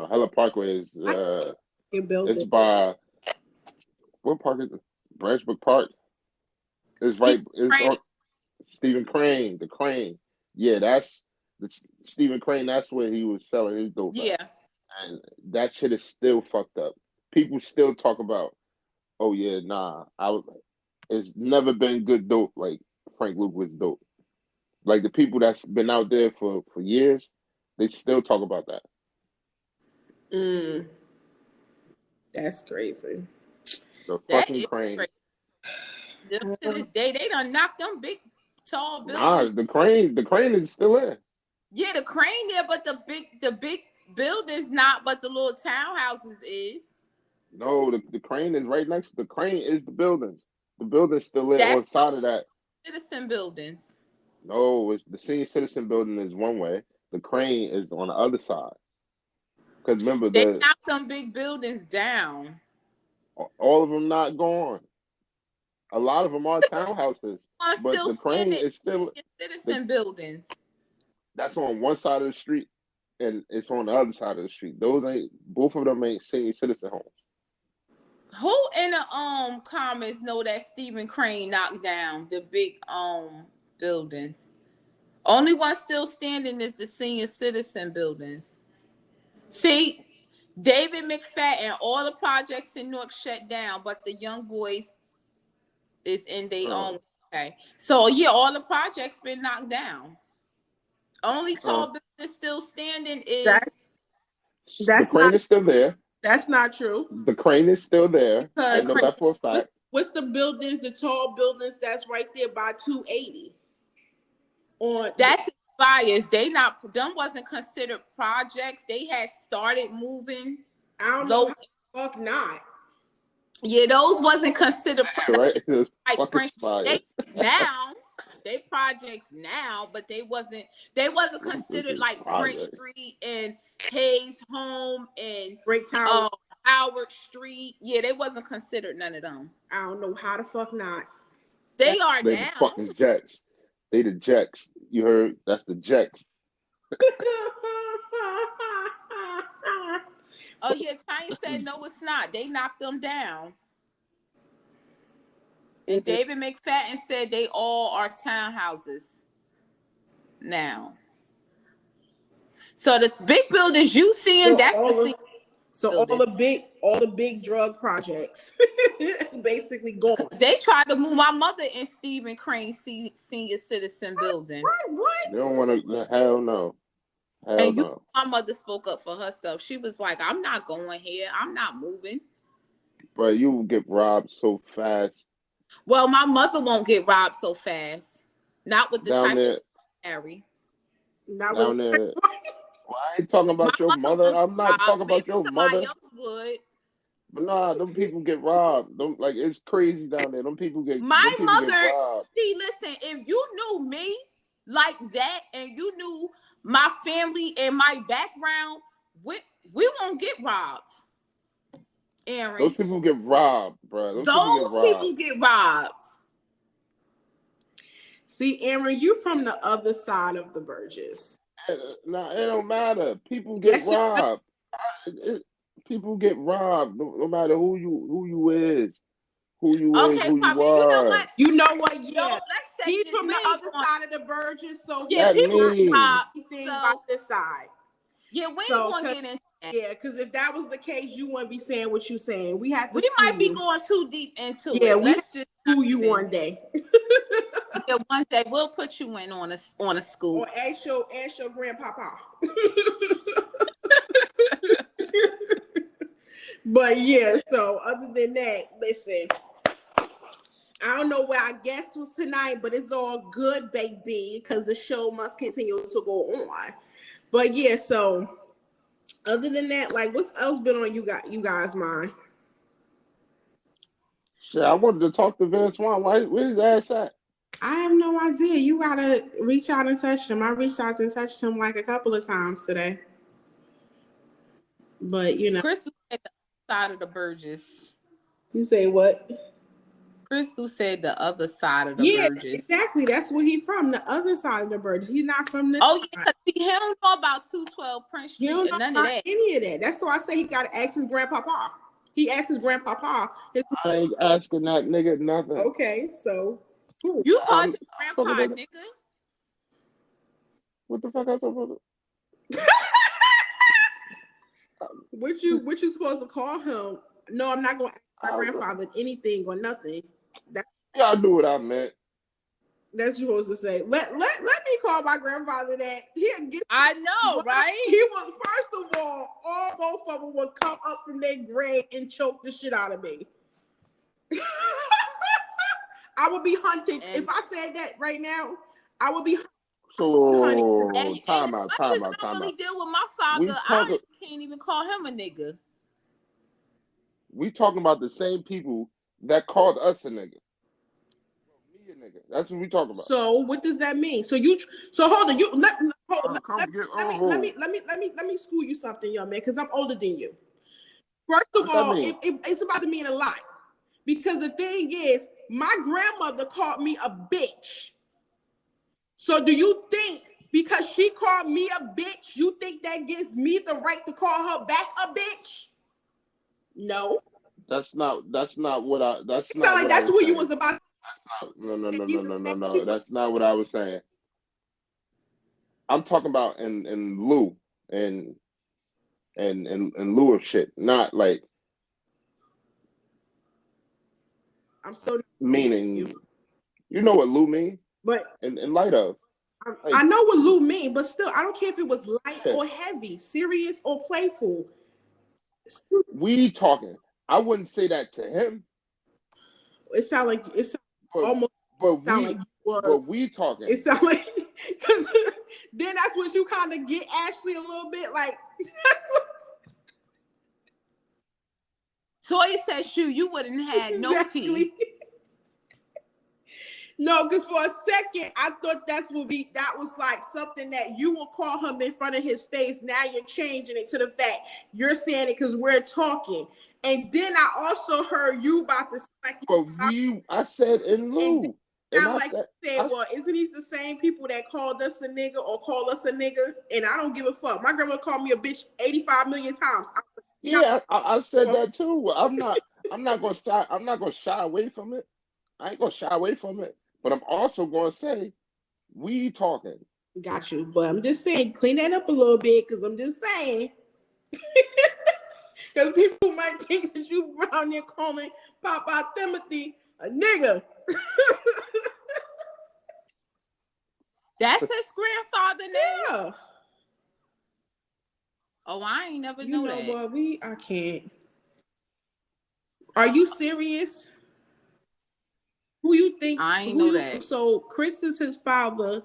Hella Parkway is I can build it's it. by what park is it? Branchbrook Park. It's Steve right. It's Crane. on Stephen Crane. The Crane. Yeah, that's the Stephen Crane. That's where he was selling his dope at, Yeah. and that shit is still fucked up. People still talk about, oh yeah, nah, it's never been good dope like Frank Luke was dope. Like the people that's been out there for years, they still talk about that. Mm, that's crazy. The That fucking is Crane. crazy. Still to this day, they done knocked them big, tall Nah, buildings. the Crane is still there. Yeah, the Crane there, but the big buildings not, but the little townhouses is. No, the Crane is right next to the Crane is the buildings. The building's still there on That's side of that. citizen buildings. No, it's the senior citizen building is one way. The Crane is on the other side. Because remember, They knocked them big buildings down. all of them not gone. A lot of them are townhouses, One but still the Crane standing, is still the citizen buildings. that's on one side of the street, and it's on the other side of the street. Those ain't both of them ain't senior citizen homes. Who in the comments know that Stephen Crane knocked down the big buildings? Only one still standing is the senior citizen buildings. See, David McFadden, all the projects in Newark shut down, but the young boys is in their Uh, own. Okay, so yeah, all the projects been knocked down. Only uh, tall building still standing is That the that's not Crane is still there. that's not true. The Crane is still there. I the Because know Crane. that for a what's fact. what's the buildings, the tall buildings that's right there by 280 on That's bias. They not them wasn't considered projects. They had started moving I don't know low. how the fuck not. Yeah, those wasn't considered Right? Those like fucking French. They spires. now they projects now, but they wasn't considered like Prince Project. Street and Hayes Home and Great Tower. uh Howard Street. Yeah, they wasn't considered none of them. I don't know how the fuck not. They That's are They the now. fucking Jets. They the Jets. You heard? That's the Jets. Oh yeah, Tiny said no, it's not. They knocked them down. And David McFadden said they all are townhouses now. So the big buildings you seeing, So that's the all same the so building. all the big drug projects basically gone. They tried to move my mother in Stephen Crane Senior Citizen Building. What? They don't want to. Hell no. Hell And no. my mother spoke up for herself. She was like, I'm not going here. I'm not moving. But you will get robbed so fast Well, my mother won't get robbed so fast. Not with the down type of there. Harry. Not Down with there. Well, I ain't talking My about your mother mother. won't I'm get not robbed. talking Maybe about your somebody mother. else would. But nah, them people get robbed. Them, like it's crazy down there. Them people get My mother, robbed. see, listen, if you knew me like that and you knew my family and my background, we won't get robbed, Aaron. Those people get robbed, bro. Those people get Those robbed. people get robbed. See, Aaron, you from the other side of the Burgess. Nah, it don't matter. People get Yes, robbed. People get robbed. No matter who you is, who Okay, you Poppy, you know are. what? you know what? Yo, Yeah, let's check he's this from the name other on. side of the Burgess, so he Yeah, That people get mean robbed. anything So about this side. yeah, we ain't So, gonna get into that. yeah, because if that was the case, you wouldn't be saying what you're saying. We have to We school might be you. going too deep into Yeah, it. we have Let's to just school you dive in. one day. Yeah, one day we'll put you in on a school. Or ask your grandpapa. But yeah, so other than that, listen, I don't know where our guest was tonight, but it's all good, baby, because the show must continue to go on. But yeah, so other than that, like what's else been on you guys' mind? shit. I wanted to talk to Vince Vaughn. Where's his ass at? I have no idea. You gotta reach out and touch him. I reached out and touched him like a couple of times today. But you know, Crystal said the other side of the Burgess. you say what? Crystal said the other side of the Yeah, Burgess. exactly. That's where he from, the other side of the bird. He's not from this Oh yeah, side. because he don't know about 212 Prince He Street don't and know none of about that. any of that. That's why I say he got to ask his grandpapa. He asked his grandpapa. I ain't asking that nigga nothing. Okay, so cool. You called your Talking grandpa, about nigga. what the fuck I talking about? What you supposed to call him? No, I'm not going to ask my grandfather anything or nothing. Yeah, I knew what I meant. That's what you're supposed to say. Let me call my grandfather that. I know, right? He was, first of all both of them would come up from their grave and choke the shit out of me. I would be hunted. And if I said that right now, I would be So and time as out. much as I don't really deal with my father, I can't even call him a nigga. We talking about the same people that called us a nigga. Me a nigga. That's what we talking about. So what does that mean? So hold on. Let me school you something, young man, because I'm older than you. First of all, it's about to mean a lot. Because the thing is, my grandmother called me a bitch. So do you think because she called me a bitch, you think that gives me the right to call her back a bitch? No. That's not what I. That's It not like what that's I was what saying. you was about. No. That's not what I was saying. I'm talking about in lieu and lieu of shit, not like. I'm still meaning. You know what lieu mean? But in light of. I know what lieu mean, but still, I don't care if it was light or heavy, serious or playful. We talking. I wouldn't say that to him. It sound like almost. But we talking. It sound like because then that's what you kind of get Ashley a little bit like. Toya said, "Shoot, you wouldn't have had no tea." No, because for a second I thought that was like something that you will call him in front of his face. Now you're changing it to the fact you're saying it because we're talking. And then I also heard you about the like. But I said in lieu. And I said, well, isn't these the same people that called us a nigga or call us a nigga? And I don't give a fuck. My grandma called me a bitch 85 million times. I said that too. I'm not gonna shy away from it. I ain't gonna shy away from it. But I'm also gonna say we talking. Got you. But I'm just saying, clean that up a little bit, because I'm just saying. Because people might think that you around there calling Papa Timothy a nigga. That's his grandfather name? Yeah. Oh, I ain't never You know know that. what? I can't. Are you serious? Who you think? I ain't know that. So Chris is his father,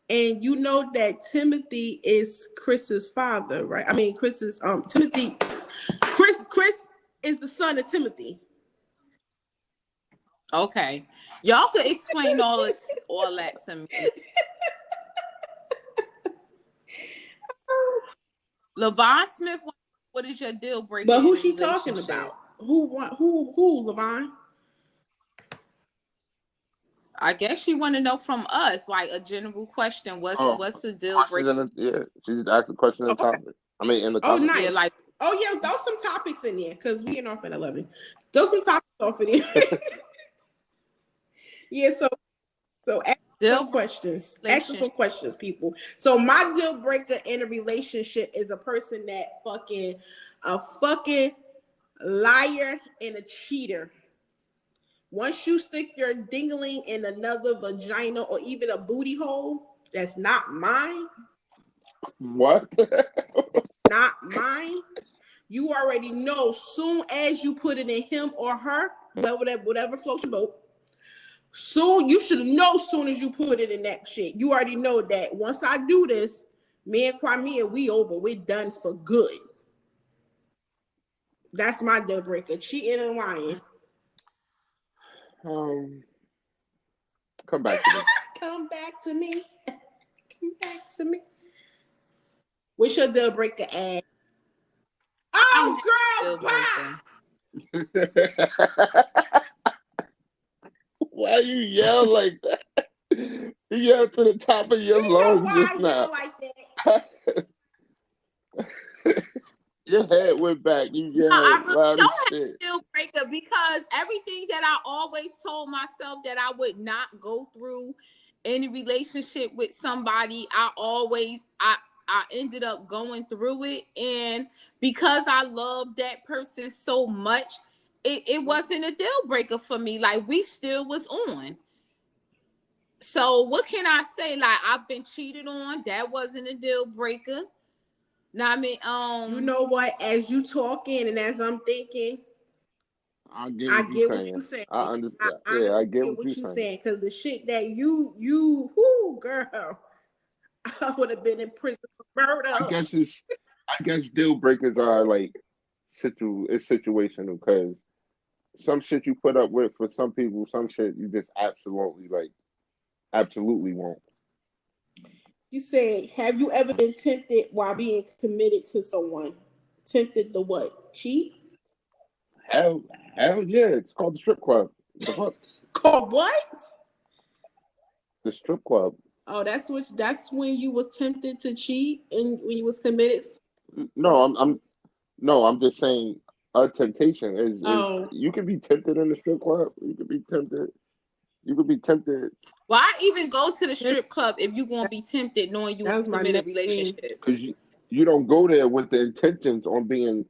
and you know that Timothy is Chris's father, right? I mean, Chris's Timothy. Chris is the son of Timothy. Okay. Y'all could explain all that to me. LaVon Smith, what is your deal breaker? But who's in a she talking relationship? about? Who, LaVon? I guess she want to know from us, like a general question. What's the deal breaker? Yeah, she just asked a question in the topic. I mean, in the Oh, topic. nice. Yeah, like, oh yeah, throw some topics in there, because we getting off at 11. Throw some topics off in there. Yeah, so ask some questions. Ask some questions, people. So my deal breaker in a relationship is a person that a fucking liar and a cheater. Once you stick your dingling in another vagina or even a booty hole that's not mine. What? Not mine. You already know, soon as you put it in him or her, whatever floats your boat. Soon, you should know soon as you put it in that shit. You already know that once I do this, me and Kwame, we over. We're done for good. That's my deal breaker. Cheating and lying. Come back to me. Come back to me. Come back to me. What's your deal breaker at? Oh, girl, Why you yell like that? You yelled to the top of your lungs just now. Like that? Your head went back. You yelled I really loud don't as have shit. a deal breaker, because everything that I always told myself that I would not go through any relationship with somebody, I ended up going through it. And because I loved that person so much, it wasn't a deal breaker for me. Like, we still was on. So what can I say? Like, I've been cheated on. That wasn't a deal breaker. Now, I mean, you know what? As you talking and as I'm thinking, I get I what get you're what saying. you're saying. I understand. I Yeah, I honestly get get what you're saying. saying, because the shit that whoo, girl, I would have been in prison for murder. I guess deal breakers are like situational, because some shit you put up with for some people, some shit you just absolutely won't. You said, have you ever been tempted while being committed to someone? Tempted to what? Cheat? Hell, hell yeah! It's called the strip club. The fuck? Called what? The strip club. Oh, that's when you was tempted to cheat and when you was committed. No, I'm just saying a temptation is Oh, you can be tempted in the strip club. You could be tempted. You could be tempted. Why even go to the strip club if you're gonna be tempted knowing you in a committed relationship? Because you don't go there with the intentions on being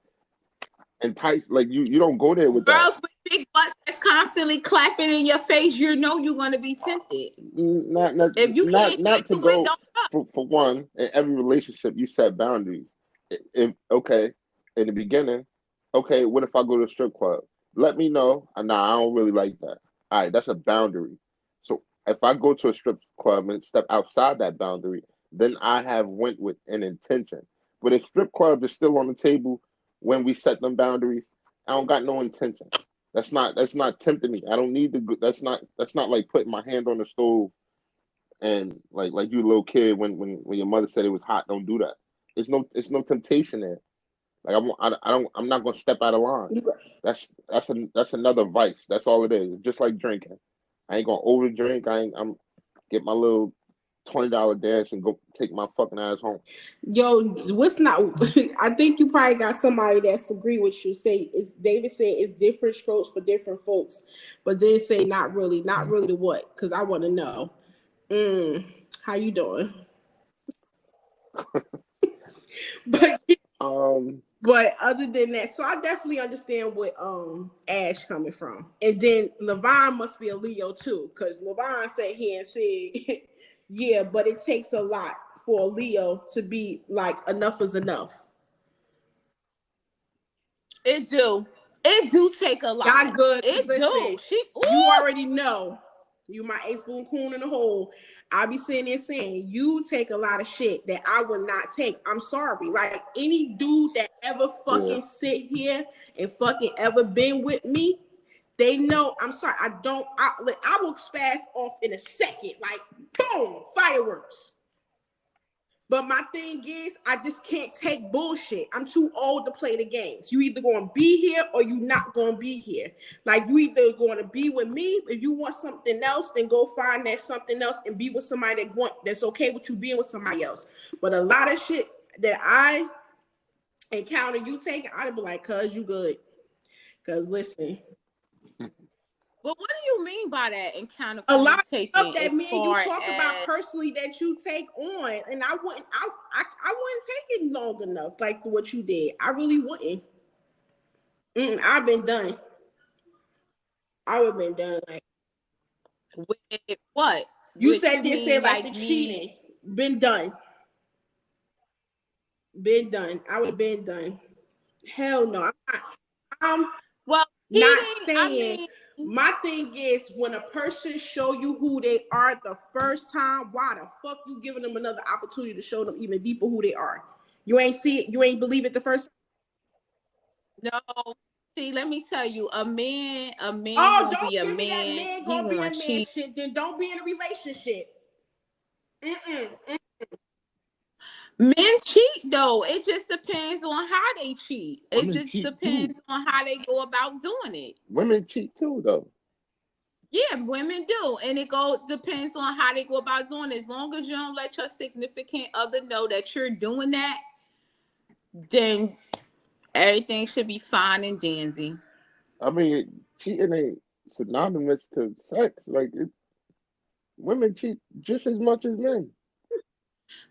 enticed. Like you don't go there with that. Girls with big butts that's constantly clapping in your face, you know you're gonna be tempted. If you can't Not to handle it, go don't. for one. In every relationship, you set boundaries. If okay, in the beginning, okay, what if I go to a strip club? Let me know. Nah, I don't really like that. All right, that's a boundary. So if I go to a strip club and step outside that boundary, then I have went with an intention. But if strip club is still on the table when we set them boundaries, I don't got no intention. That's not tempting me. I don't need to. That's not like putting my hand on the stove and like you a little kid when your mother said it was hot. Don't do that. It's no temptation there. Like I'm not gonna step out of line. That's another vice. That's all it is. Just like drinking. I ain't gonna over drink. I'm get my little $20 dance and go take my fucking ass home. yo, what's not? I think you probably got somebody that's agree with you. Say, it's David said it's different strokes for different folks, but then say not really to what? Because I want to know. How you doing? But Um, but other than that, so I definitely understand what Ash coming from. And then Levon must be a Leo too, because Levon sat here and said, yeah, but it takes a lot for a Leo to be like enough is enough. It do. It do take a lot. Y'all good. It Listen, do. you already know. You my ace spoon coon in the hole. I be sitting there saying you take a lot of shit that I would not take. I'm sorry. Like any dude that ever yeah. fucking sit here and fucking ever been with me, they know. I'm sorry. I don't. I will spaz off in a second. Like boom, fireworks. But my thing is, I just can't take bullshit. I'm too old to play the games. You either gonna be here or you not gonna be here. Like you either gonna be with me. If you want something else, then go find that something else and be with somebody that's okay with you being with somebody else. But a lot of shit that I encounter you taking, I'd be like, cuz you good. Cause listen, But what do you mean by that encounter a for lot you of stuff taking that as me and you far talk about as personally that you take on, and I wouldn't take it long enough like what you did. I really wouldn't. I've been done. I would have been done. Like with what? you What said, you this said mean like the like me? cheating. Been done. Been done. I would have been done. Hell no. I'm Well, not cheating, I saying. mean, My thing is when a person show you who they are the first time, why the fuck you giving them another opportunity to show them even deeper who they are? You ain't see it. You ain't believe it the first time. no. See, let me tell you, a man Oh, gonna don't be a give me that man. man He gonna be gonna a man cheat. shit. Then don't be in a relationship. Mm-mm. Men cheat though. It just depends on how they cheat. It Women just cheat too. depends on how they go about doing it. Women cheat too, though. Yeah, women do, and it depends on how they go about doing it. As long as you don't let your significant other know that you're doing that, then everything should be fine and dandy. I mean, cheating ain't synonymous to sex. Like, women cheat just as much as men.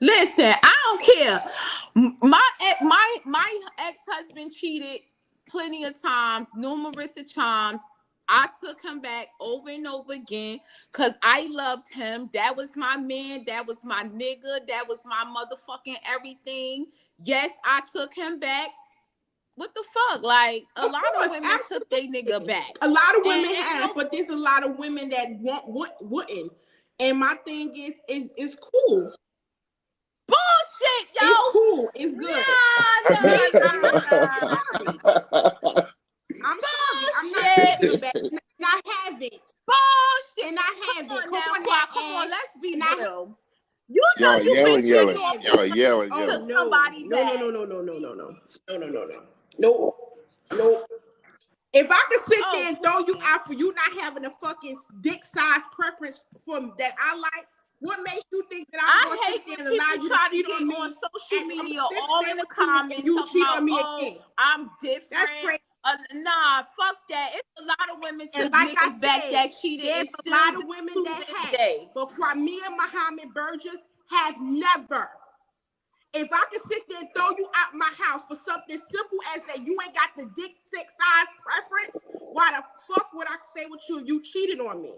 Listen, I don't care. My ex husband cheated plenty of times, numerous of times. I took him back over and over again because I loved him. That was my man. That was my nigga. That was my motherfucking everything. Yes, I took him back. What the fuck? Like a Of lot of course, women took their nigga absolutely. back, A lot of women and have, no but there's a lot of women that wouldn't. And my thing is, it's cool. bullshit, It's yo. cool. It's good. Nah, Me, nah, nah, I'm nah. sorry. I'm sorry. I'm not Bullshit. taking them back. And I haven't. Bullshit. And I haven't. Come Come on now, on Qua. now, Come on, Ash. let's be And I real. You know Y'all you been yelling, and I yelling. cheating on haven't. Y'all me. yelling, Oh Took yelling. no. somebody No, no, back. no, no, no, no, no, no. No, no, no, no. Nope. Nope. If I could sit Oh, there and throw you please. out for you not having a fucking dick size preference for that I like, what makes you think that I'm gonna I sit hate there when and allow people you to try to cheat get on on me social and I'm media, still all stay in the with you and comments you talking cheat about, on me oh, again? I'm That's different. crazy. Nah, fuck that. It's a lot of women And took like I niggas back said, that cheated there's and a still lot do of women to that this have. day. But Crimea Muhammad Burgess have never. If I could sit there and throw you out my house for something simple as that you ain't got the dick size preference, why the fuck would I stay with you? You cheated on me.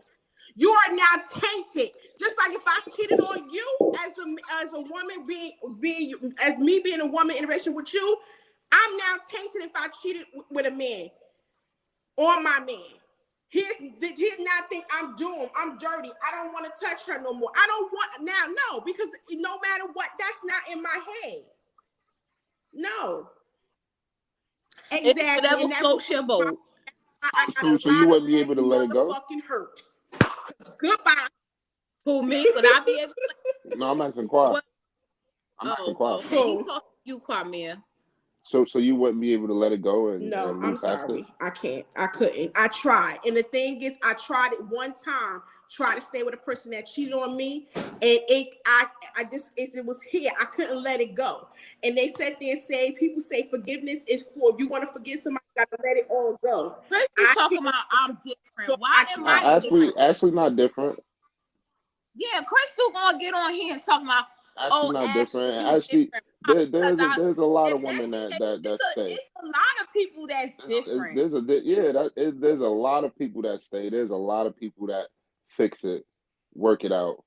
You are now tainted. Just like if I cheated on you as a woman being as me being a woman in a relationship with you, I'm now tainted if I cheated with a man or my man. Here's now think I'm doomed. I'm dirty. I don't want to touch her no more. I don't want now, no, because no matter what, that's not in my head. No, It's exactly. whatever And that's what floats your my, boat. I got So, a so you lot of wouldn't be less able to let it go? motherfucking hurt. Goodbye. Who, me? Would I be able to? No, I'm asking Qua. What? I'm asking Oh, Qua. okay. He Cool. talking to you, Kwame. So you wouldn't be able to let it go No, and I'm move past it? sorry. I can't. I couldn't. I tried. And the thing is, I tried it one time, tried to stay with a person that cheated on me. And it was here. I couldn't let it go. And they sat there and say, people say forgiveness is for, if you want to forgive somebody, you got to let it all go. Christy I talking can't. about I'm So different. Why I am I tried it. different? Actually not different. Yeah, Crystal gonna get on here and talk about actually Oh, not different. actually Actually, different. Because there's a lot if of that's women the that case, that stay. it's a lot of people that's different. Yeah, there's a lot of people that stay. There's a lot of people that fix it, work it out.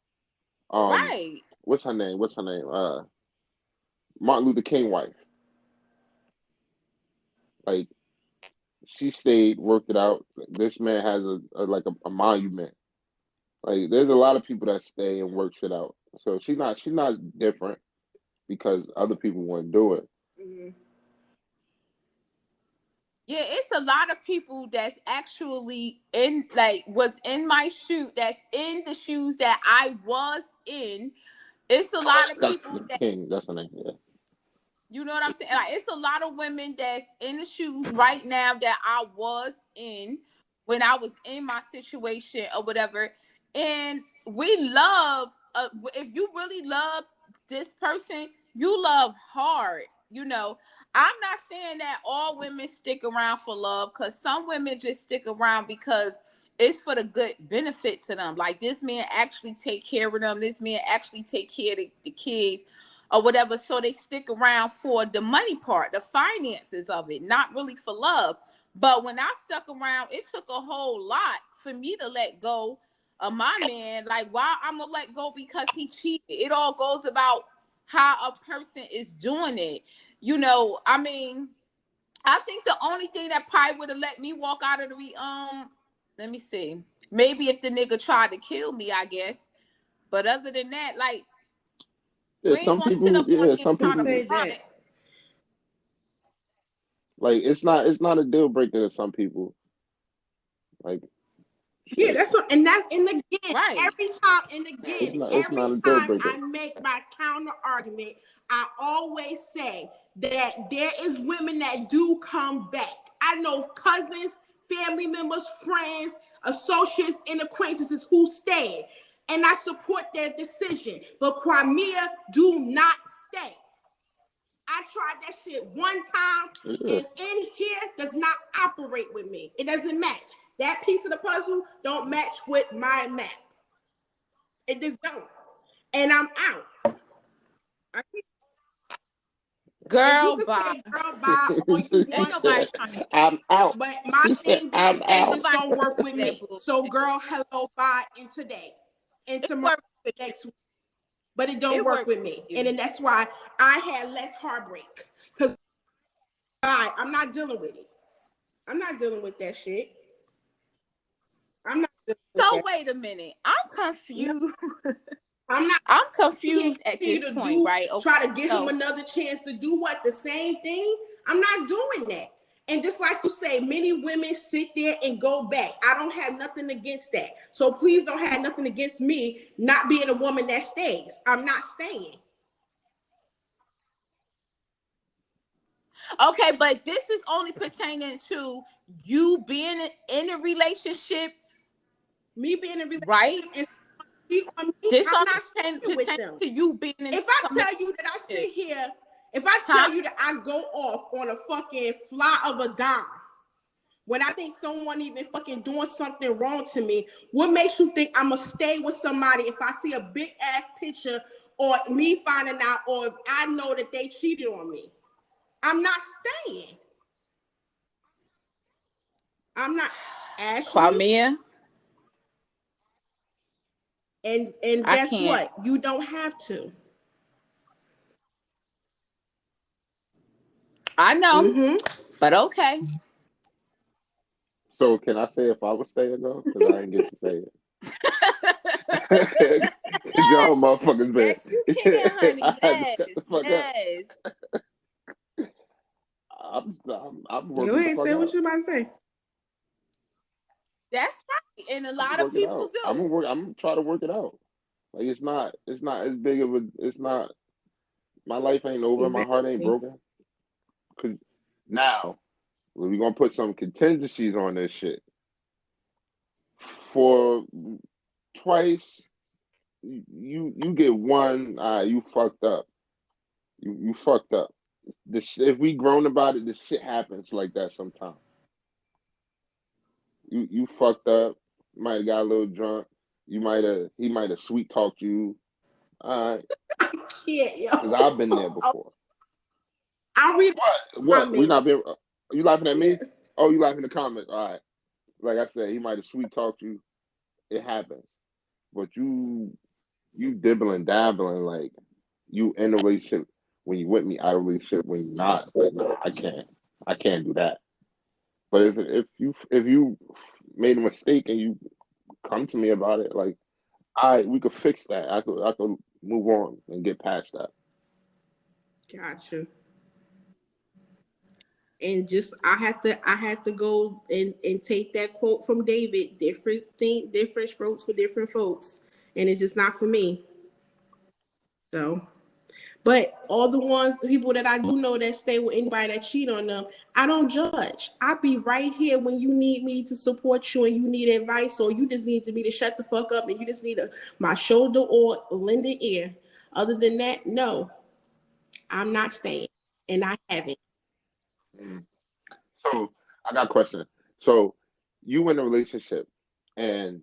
Um, Right. what's her name? What's her name? Martin Luther King wife. Like she stayed, worked it out. This man has a monument. Like there's a lot of people that stay and works it out. So she's not different because other people want to do it. Mhm. Yeah, it's a lot of people that's actually in, like, was in my shoe, that's in the shoes that I was in. It's a lot of That's people that, King. That's her name. Yeah. you know what I'm saying? Like, it's a lot of women that's in the shoes right now that I was in when I was in my situation or whatever. And we love, if you really love this person, you love hard. I'm not saying that all women stick around for love, because some women just stick around because it's for the good benefit to them. Like, this man actually take care of them. This man actually take care of the kids or whatever. So they stick around for the money part, the finances of it, not really for love. But when I stuck around, it took a whole lot for me to let go of my man. Like, why I'm gonna let go because he cheated? It all goes about how a person is doing it. I mean, I think the only thing that probably would have let me walk out of the let me see. Maybe if the nigga tried to kill me, I guess. But other than that, like, Yeah, we ain't some gonna sit people. up on Yeah, here some Who trying to people. said front. that? Like it's not a deal breaker to some people. Like Yeah, shit. that's what, and again, Right. It's every not a deal time breaker. I make my counter argument, I always say that there is women that do come back. I know cousins, family members, friends, associates, and acquaintances who stayed, and I support their decision. But Crimea do not stay. I tried that shit one time, Yeah. and in here does not operate with me. It doesn't match. That piece of the puzzle don't match with my map. It just don't. And I'm out. And you Girl, can bye. say girl bye all you She Ain't want nobody said, to, trying to "I'm out." but my She said, thing "I'm is ain't it out." just nobody don't work with trying to that me. So bullshit. girl, hello, bye, and today. And It tomorrow, works for you. next week. But it don't It work works with for me. And you. then that's why I had less heartbreak. Because I'm not dealing with it. I'm not dealing with that shit. I'm not dealing with So that. wait a minute. I'm No, confused. I'm not I'm here confused at continue this to point, do right? Okay. try to give him So, another chance to do what the same thing. I'm not doing that. And just like you say, many women sit there and go back. I don't have nothing against that. So please don't have nothing against me not being a woman that stays. I'm not staying. okay, but this is only pertaining to you being in a relationship, Me being in a right? relationship and cheat on me, This I'm only not pertaining staying with them. to you being in a If I committed tell you that I relationship. sit here, if I Huh? tell you that I go off on a fucking fly of a dime, when I think someone even fucking doing something wrong to me, what makes you think I'm gonna stay with somebody if I see a big ass picture or me finding out, or if I know that they cheated on me? I'm not staying. I'm not. Ashley, Crimea, and I guess can't. what? You don't have to. I know, Mm-hmm. but okay. So can I say if I was staying though? Because I didn't get to say it. Because y'all motherfuckers been. Yes, you can, honey. I had to Yes, shut the fuck up. yes. I'm Go working the ahead, fuck say what out. you about to say. That's right. And a I'm gonna lot of work it people out. I'm do. gonna work. I'm gonna try to work it out. Like it's not as big of a. It's not. My life ain't over. My heart ain't Exactly. broken. Cause now we're gonna put some contingencies on this shit. For twice, you get one. You fucked up. You fucked up. If we grown about it, this shit happens like that sometimes. You fucked up. Might have got a little drunk. He might have sweet talked you. All right, Yeah, because yo. I've been there before. I'll read What? the What? We comments. not being? You laughing at Yeah. me? Oh, you laughing in the comments? All right. Like I said, he might have sweet talked you. It happens, but you dibbling dabbling like you in a relationship when you with me, out of a relationship when you're not. Like, no, I can't do that. But if you made a mistake and you come to me about it, like we could fix that. I could move on and get past that. Gotcha. And just I had to go and take that quote from David. Different thing, different strokes for different folks, and it's just not for me. So, but all the people that I do know that stay with anybody that cheat on them, I don't judge. I'll be right here when you need me to support you and you need advice, or you just need me to shut the fuck up and you just need my shoulder or lend an ear. Other than that, no, I'm not staying, and I haven't. Mm. So I got a question. So you in a relationship and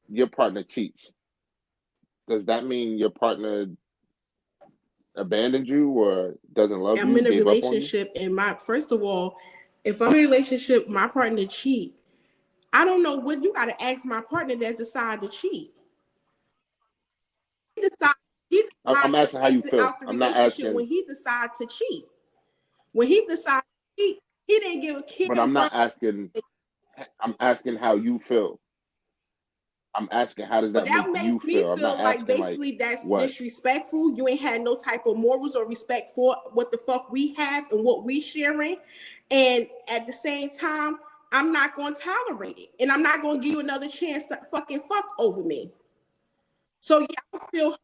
your partner cheats. Does that mean your partner abandoned you or doesn't love I'm you, in a gave up on you? relationship, and my first of all, if I'm in a relationship, my partner cheat. I don't know what you got to ask my partner that decide to cheat. He decide he I'm decide to asking how you exit feel. out the I'm not relationship asking, when he decide to cheat. When he decide to cheat, he didn't give a but care I'm one. not asking. I'm asking how you feel. I'm asking how does But that make that makes you me feel. I'm not feel like asking like basically that's what. disrespectful. You ain't had no type of morals or respect for what the fuck we have and what we sharing. And at the same time, I'm not going to tolerate it. And I'm not going to give you another chance to fucking fuck over me. So yeah, I feel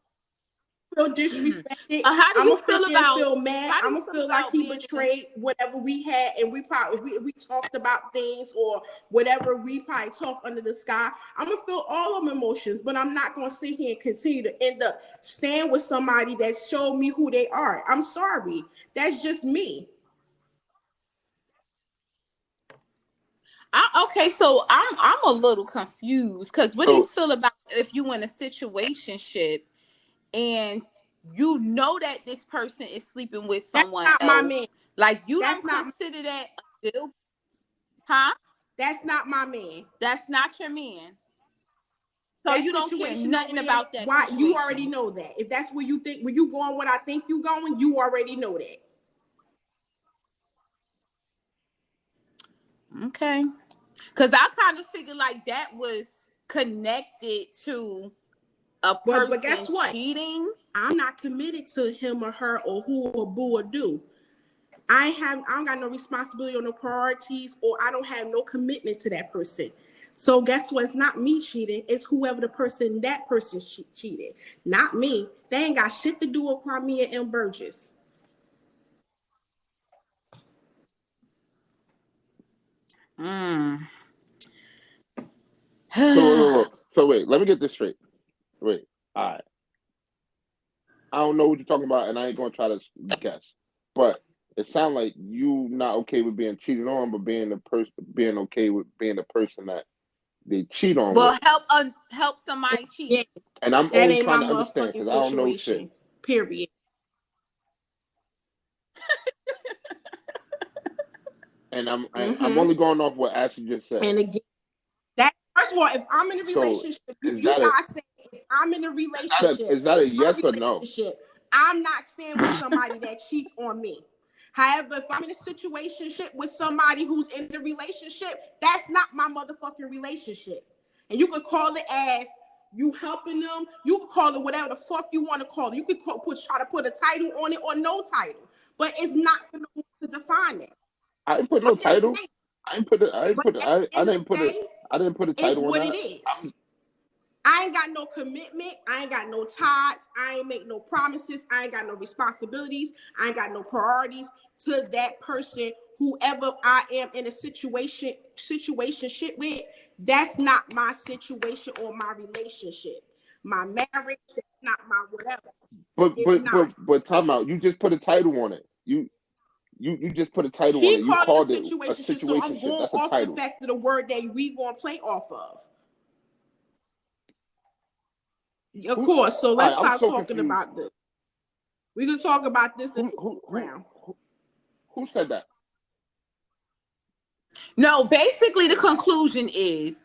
disrespected. How do I'm you gonna feel fucking about feel mad. how do I'm you gonna feel feel like about he being in a betrayed whatever we had, and we probably we talked about things or whatever we probably talked under the sky. I'm gonna feel all of my emotions, but I'm not gonna sit here and continue to end up staying with somebody that showed me who they are. I'm sorry, that's just me. okay, so I'm a little confused because what do you So feel about if you in a situationship and you know that this person is sleeping with That's someone not my else? man. Like you That's don't not. consider that a deal, huh? That's not my man. That's not your man. So That you don't care situation over nothing there, about that why you already situation. know that. If that's where you think when you going what I think you going, you already know that. Okay. Cause I kind of figured like that was connected to a But guess person what? cheating. I'm not committed to him or her or who or boo or do. I don't got no responsibility or no priorities, or I don't have no commitment to that person. So guess what? It's not me cheating. It's whoever the person that person cheated, not me. They ain't got shit to do with Kwame and M. Burgess. Mm. so wait, let me get this straight. Wait, all right. I don't know what you're talking about, and I ain't gonna try to guess. But it sounds like you not okay with being cheated on, but being okay with being the person that they cheat on with. Well, help somebody cheat. Yeah, And I'm that only ain't my trying to understand motherfucking because I don't know shit. situation. Period. And I'm Mm-hmm. only going off what Ashley just said. And again, that first of all, if I'm in a So relationship, is you that a guys say if I'm in a relationship, is that a my yes or no? relationship, I'm not staying with somebody that cheats on me. However, if I'm in a situation with somebody who's in the relationship, that's not my motherfucking relationship. And you could call it as you helping them. You could call it whatever the fuck you want to call it. You could try to put a title on it or no title, but it's not for no one to define it. I ain't put I'm no just title. saying. I ain't put it. I ain't But put it. at the I end of didn't the put it. day, I didn't put a it's title on what it that. is. I ain't got no commitment. I ain't got no ties. I ain't make no promises. I ain't got no responsibilities. I ain't got no priorities to that person, whoever I am in a situationship with. That's not my situation or my relationship. My marriage, that's not my whatever. It's not. But time out. You just put a title on it. You just put a title on She it. You called it a called it a situationship, so I'm situationship. going That's a off the title. fact of the word that we gonna play off of. Of course. So let's I'm start so talking confused. about this. We can talk about this in Who the round. who said that? No, basically the conclusion is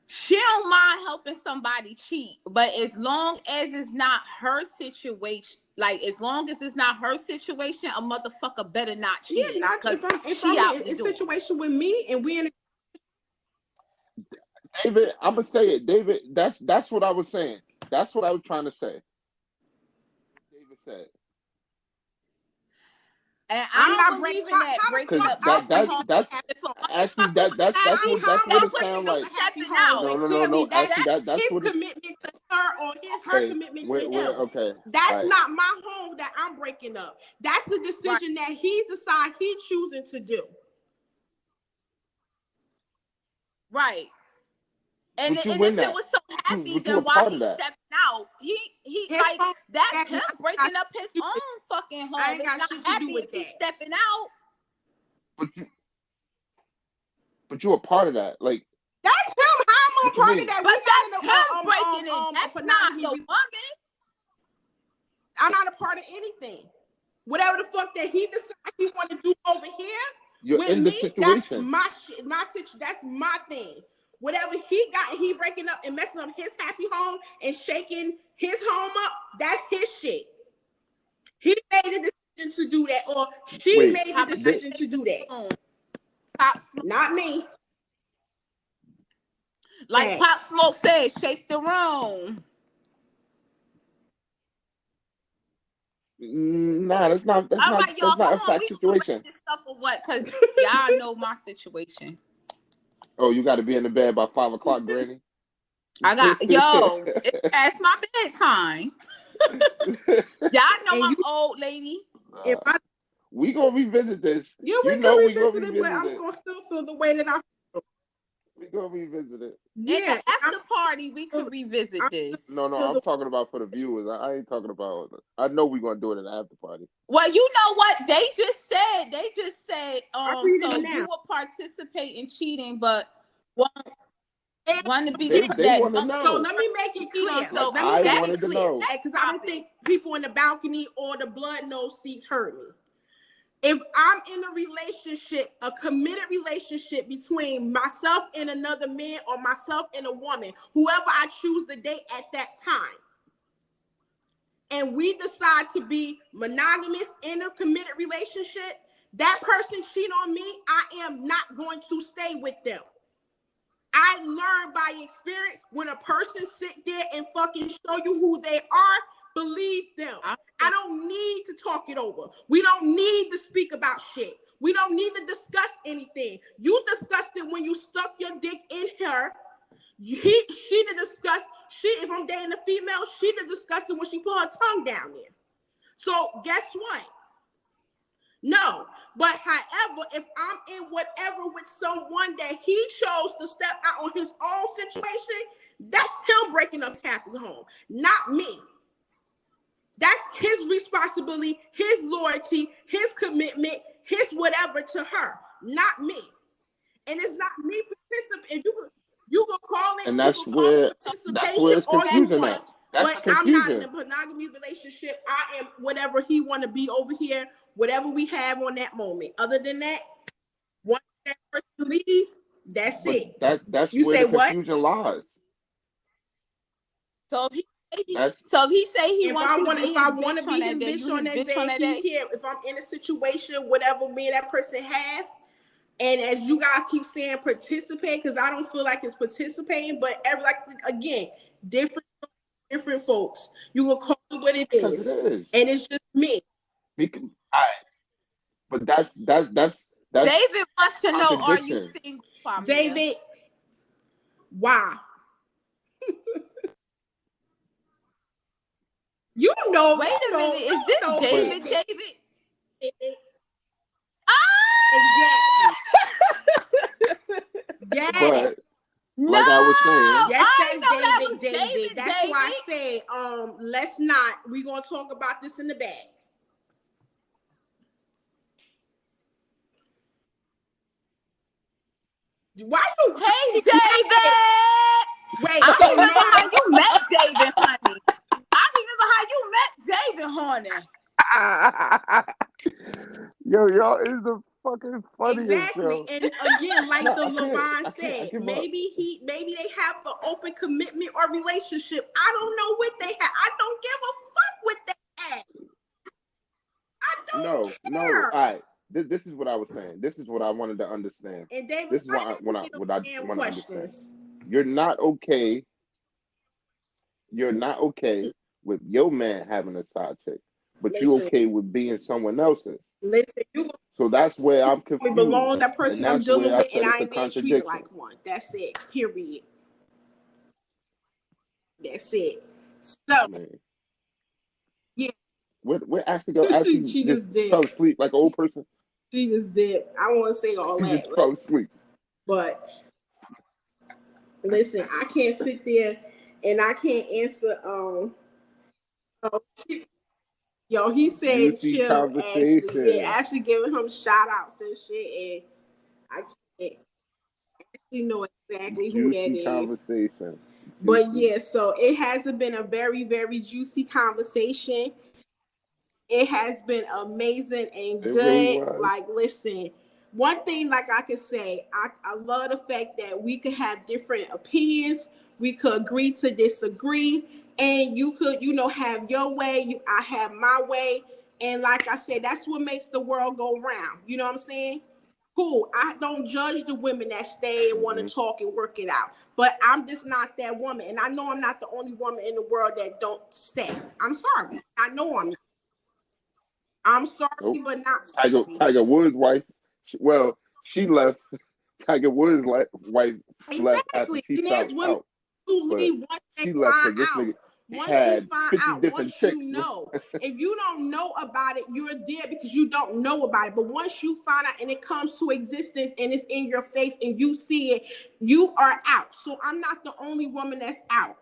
she don't mind helping somebody cheat, but as long as it's not her situation, like as long as it's not her situation, a motherfucker better not cheat. Yeah, not Cause if she I'm out in the a door. situation with me and we in a David, I'm gonna say it. David, that's what I was saying. That's what I was trying to say. David said. And I'm I not don't believe in that how the breaking Because fuck up I'm happy breaking home. up that's happy If a home. actually motherfucker's happy, that's How what ain't it am I sounds no like. breaking breaking up a out. happy No, no, no, home when no. clearly Actually, that's that's his what it. commitment to her or her Okay, commitment to we're him? okay. That's Right, not my home that I'm breaking up. That's the Right, decision that he decides he's choosing to do. right. And but you and win if it that. was so happy, But you then a why part of he that. stepping out? He His like home that's that him got breaking up his shit to do with. own fucking I home. ain't It's got not shit to do happy if with he's that. stepping out. But you a part of that. Like, That's him. How am I what a you part of mean? that? But We not in that's him breaking it. a That's not monogamy. the woman. I'm not a part of anything. Whatever the fuck that he decides he want to do over here You're with in the me, that's situation. my shit, that's my thing. Whatever he got, he breaking up and messing up his happy home and shaking his home up, that's his shit. He made a decision to do that, or she Wait, made How the about they, decision to shake the do that. room? Pop Smoke, Not me. like Pop Thanks. Smoke said, shake the room. nah, All right, y'all, that's not come a on. fact We gonna wrap situation. this up or what? Cause y'all know my situation. Oh, you got to be in the bed by 5 o'clock, Granny. I got it's past my bedtime. Y'all know And I'm you, old, lady. if I, We gonna revisit this. yeah, we You could know we gonna revisit it, but revisit I'm it. gonna still feel the way that I. We gonna revisit it. In the Yeah, and after party, we could revisit I'm this. No, still I'm the. talking about for the viewers. I ain't talking about. I know we gonna do it in the after party. Well, you know what they just said. They just said, I'm reading so it you now. will participate in cheating, but want to be the They that want to don't So know. let me make it cheat on. clear. Like So Let me I make that's it wanted to clear, know. because let's I stop don't it. think people in the balcony or the blood nose seats heard me. If I'm in a relationship, a committed relationship between myself and another man or myself and a woman, whoever I choose to date at that time, and we decide to be monogamous in a committed relationship, that person cheat on me, I am not going to stay with them. I learned by experience, when a person sit there and fucking show you who they are, believe them. I don't need to talk it over. We don't need to speak about shit. We don't need to discuss anything. You discussed it when you stuck your dick in her. She did discuss. If I'm dating a female, she did discuss it when she put her tongue down there. So guess what? No, but however, if I'm in whatever with someone that he chose to step out on his own situation, that's him breaking up his happy home, not me. That's his responsibility, his loyalty, his commitment, his whatever to her, not me. And it's not me participating. You can call And it that's participation where it's all you confusing want. at. That's the But I'm not in confusion. a monogamy relationship. I am whatever he want to be over here, whatever we have on that moment. Other than that, once that person leaves, that's But it. that's You where say the what? confusion lies. So if That's he say he If wants I you to want, be if I his want to bitch on be his that day, bitch you on his that bitch on day, that he day. here. If I'm in a situation, whatever me and that person have, and as you guys keep saying, participate, because I don't feel like it's participating, but like again, different folks. You will call it what it because it is, is. and it's just me. Because, but that's David wants to know: are you contradiction. single, Kwame? David, why? You know, Wait a minute, is this But David? David? Exactly. Yeah. but No, like I was saying, Yes, I that's didn't know that was David. That's David. why I said, let's not. We're gonna talk about this in the back. Why you? Hey, David. Wait, I so remember now how you met David, honey. I remember how you met David, honey. Yo, y'all is the fucking funniest, exactly, yo. and again, like No, the I can't. Levon I can't. I said, give up. maybe they have an open commitment or relationship. I don't know what they have. I don't give a fuck what they have. I No, don't no. care. All right. This is what I was saying. This is what I wanted to understand. And David, This is start asking me what I those damn want to understand. questions. You're not okay. You're not okay with your man having a side chick, but you Listen, okay with being someone else's. listen, you So that's where I'm it belongs confused, to that and person I'm that's where dealing I with, and said it's I a ain't being treated contradiction. like one. That's it. Period. That's it. So Man, yeah, we're actually she just just did. fell asleep like an old person. She just did. I won't say all She that, just fell asleep. but listen, I can't sit there and I can't answer. Oh, yo, he said, Juicy "Chill, Ashley." Yeah, conversation. Ashley giving him shout outs and shit, and I can't actually know exactly who that Juicy is. conversation. But Juicy. yeah, so it hasn't been a very, very juicy conversation. It has been amazing and It really good. was. Like, listen, one thing, like I could say, I love the fact that we could have different opinions. We could agree to disagree, and you could, have your way. I have my way, and like I said, that's what makes the world go round. You know what I'm saying? Cool. I don't judge the women that stay and want to Hmm. talk and work it out, but I'm just not that woman, and I know I'm not the only woman in the world that don't stay. I'm sorry. I know I'm not. I'm sorry, Nope. but not sorry. Tiger Woods' wife. She left. Tiger Woods' wife left after Exactly. she And there's found women out, who but leave once they she left find because this out. nigga Once you had find 50 out, different once you chicks. know. If you don't know about it, you're dead because you don't know about it. But once you find out and it comes to existence and it's in your face and you see it, you are out. So I'm not the only woman that's out.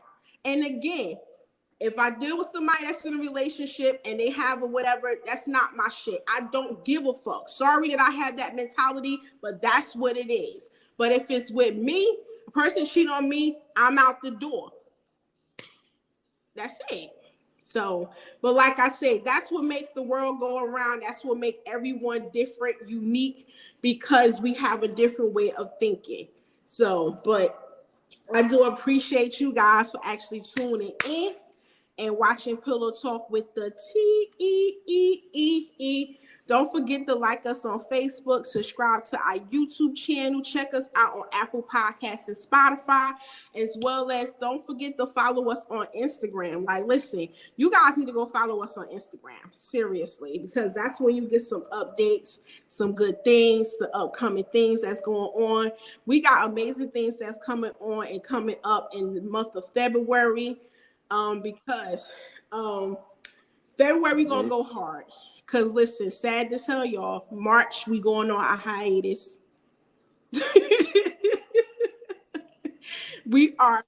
And again, if I deal with somebody that's in a relationship and they have a whatever, that's not my shit. I don't give a fuck. Sorry that I have that mentality, but that's what it is. But if it's with me, a person cheat on me, I'm out the door. That's it. So, but like I said, that's what makes the world go around. That's what makes everyone different, unique, because we have a different way of thinking. So, but I do appreciate you guys for actually tuning in and watching Pillow Talk with the Teeee. Don't forget to like us on Facebook, subscribe to our YouTube channel, check us out on Apple Podcasts and Spotify, as well as don't forget to follow us on Instagram. Like, listen, you guys need to go follow us on Instagram, seriously, because that's when you get some updates, some good things, the upcoming things that's going on. We got amazing things that's coming on and coming up in the month of February. Because February we gonna Hmm. go hard. Cause listen, sad to tell y'all, March we going on a hiatus. We are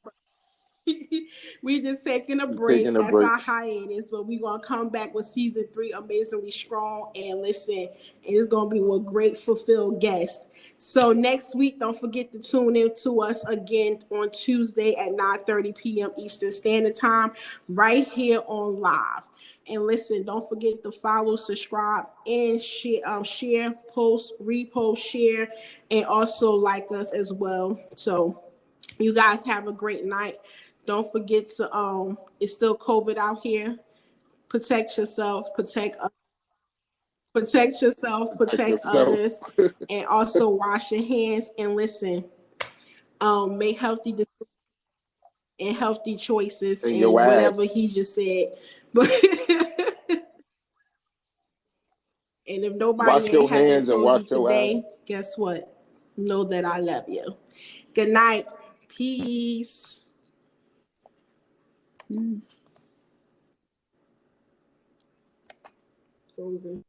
we just taking a Just break. taking a That's break. our hiatus, but we gonna come back with season 3 amazingly strong. And listen, and it's gonna be with great fulfilled guests. So next week, don't forget to tune in to us again on Tuesday at 9:30 p.m. Eastern Standard Time, right here on live. And listen, don't forget to follow, subscribe, and share, post, repost, share, and also like us as well. So you guys have a great night. Don't forget to it's still COVID out here. Protect yourself, protect yourself, Protect protect yourself others, and also wash your hands and listen. Make healthy and healthy choices and your and ass. whatever he just said. But and if nobody Wash ain't your haven't hands and told you wash your ass. today, guess what? Know that I love you. Good night. Peace. Susan.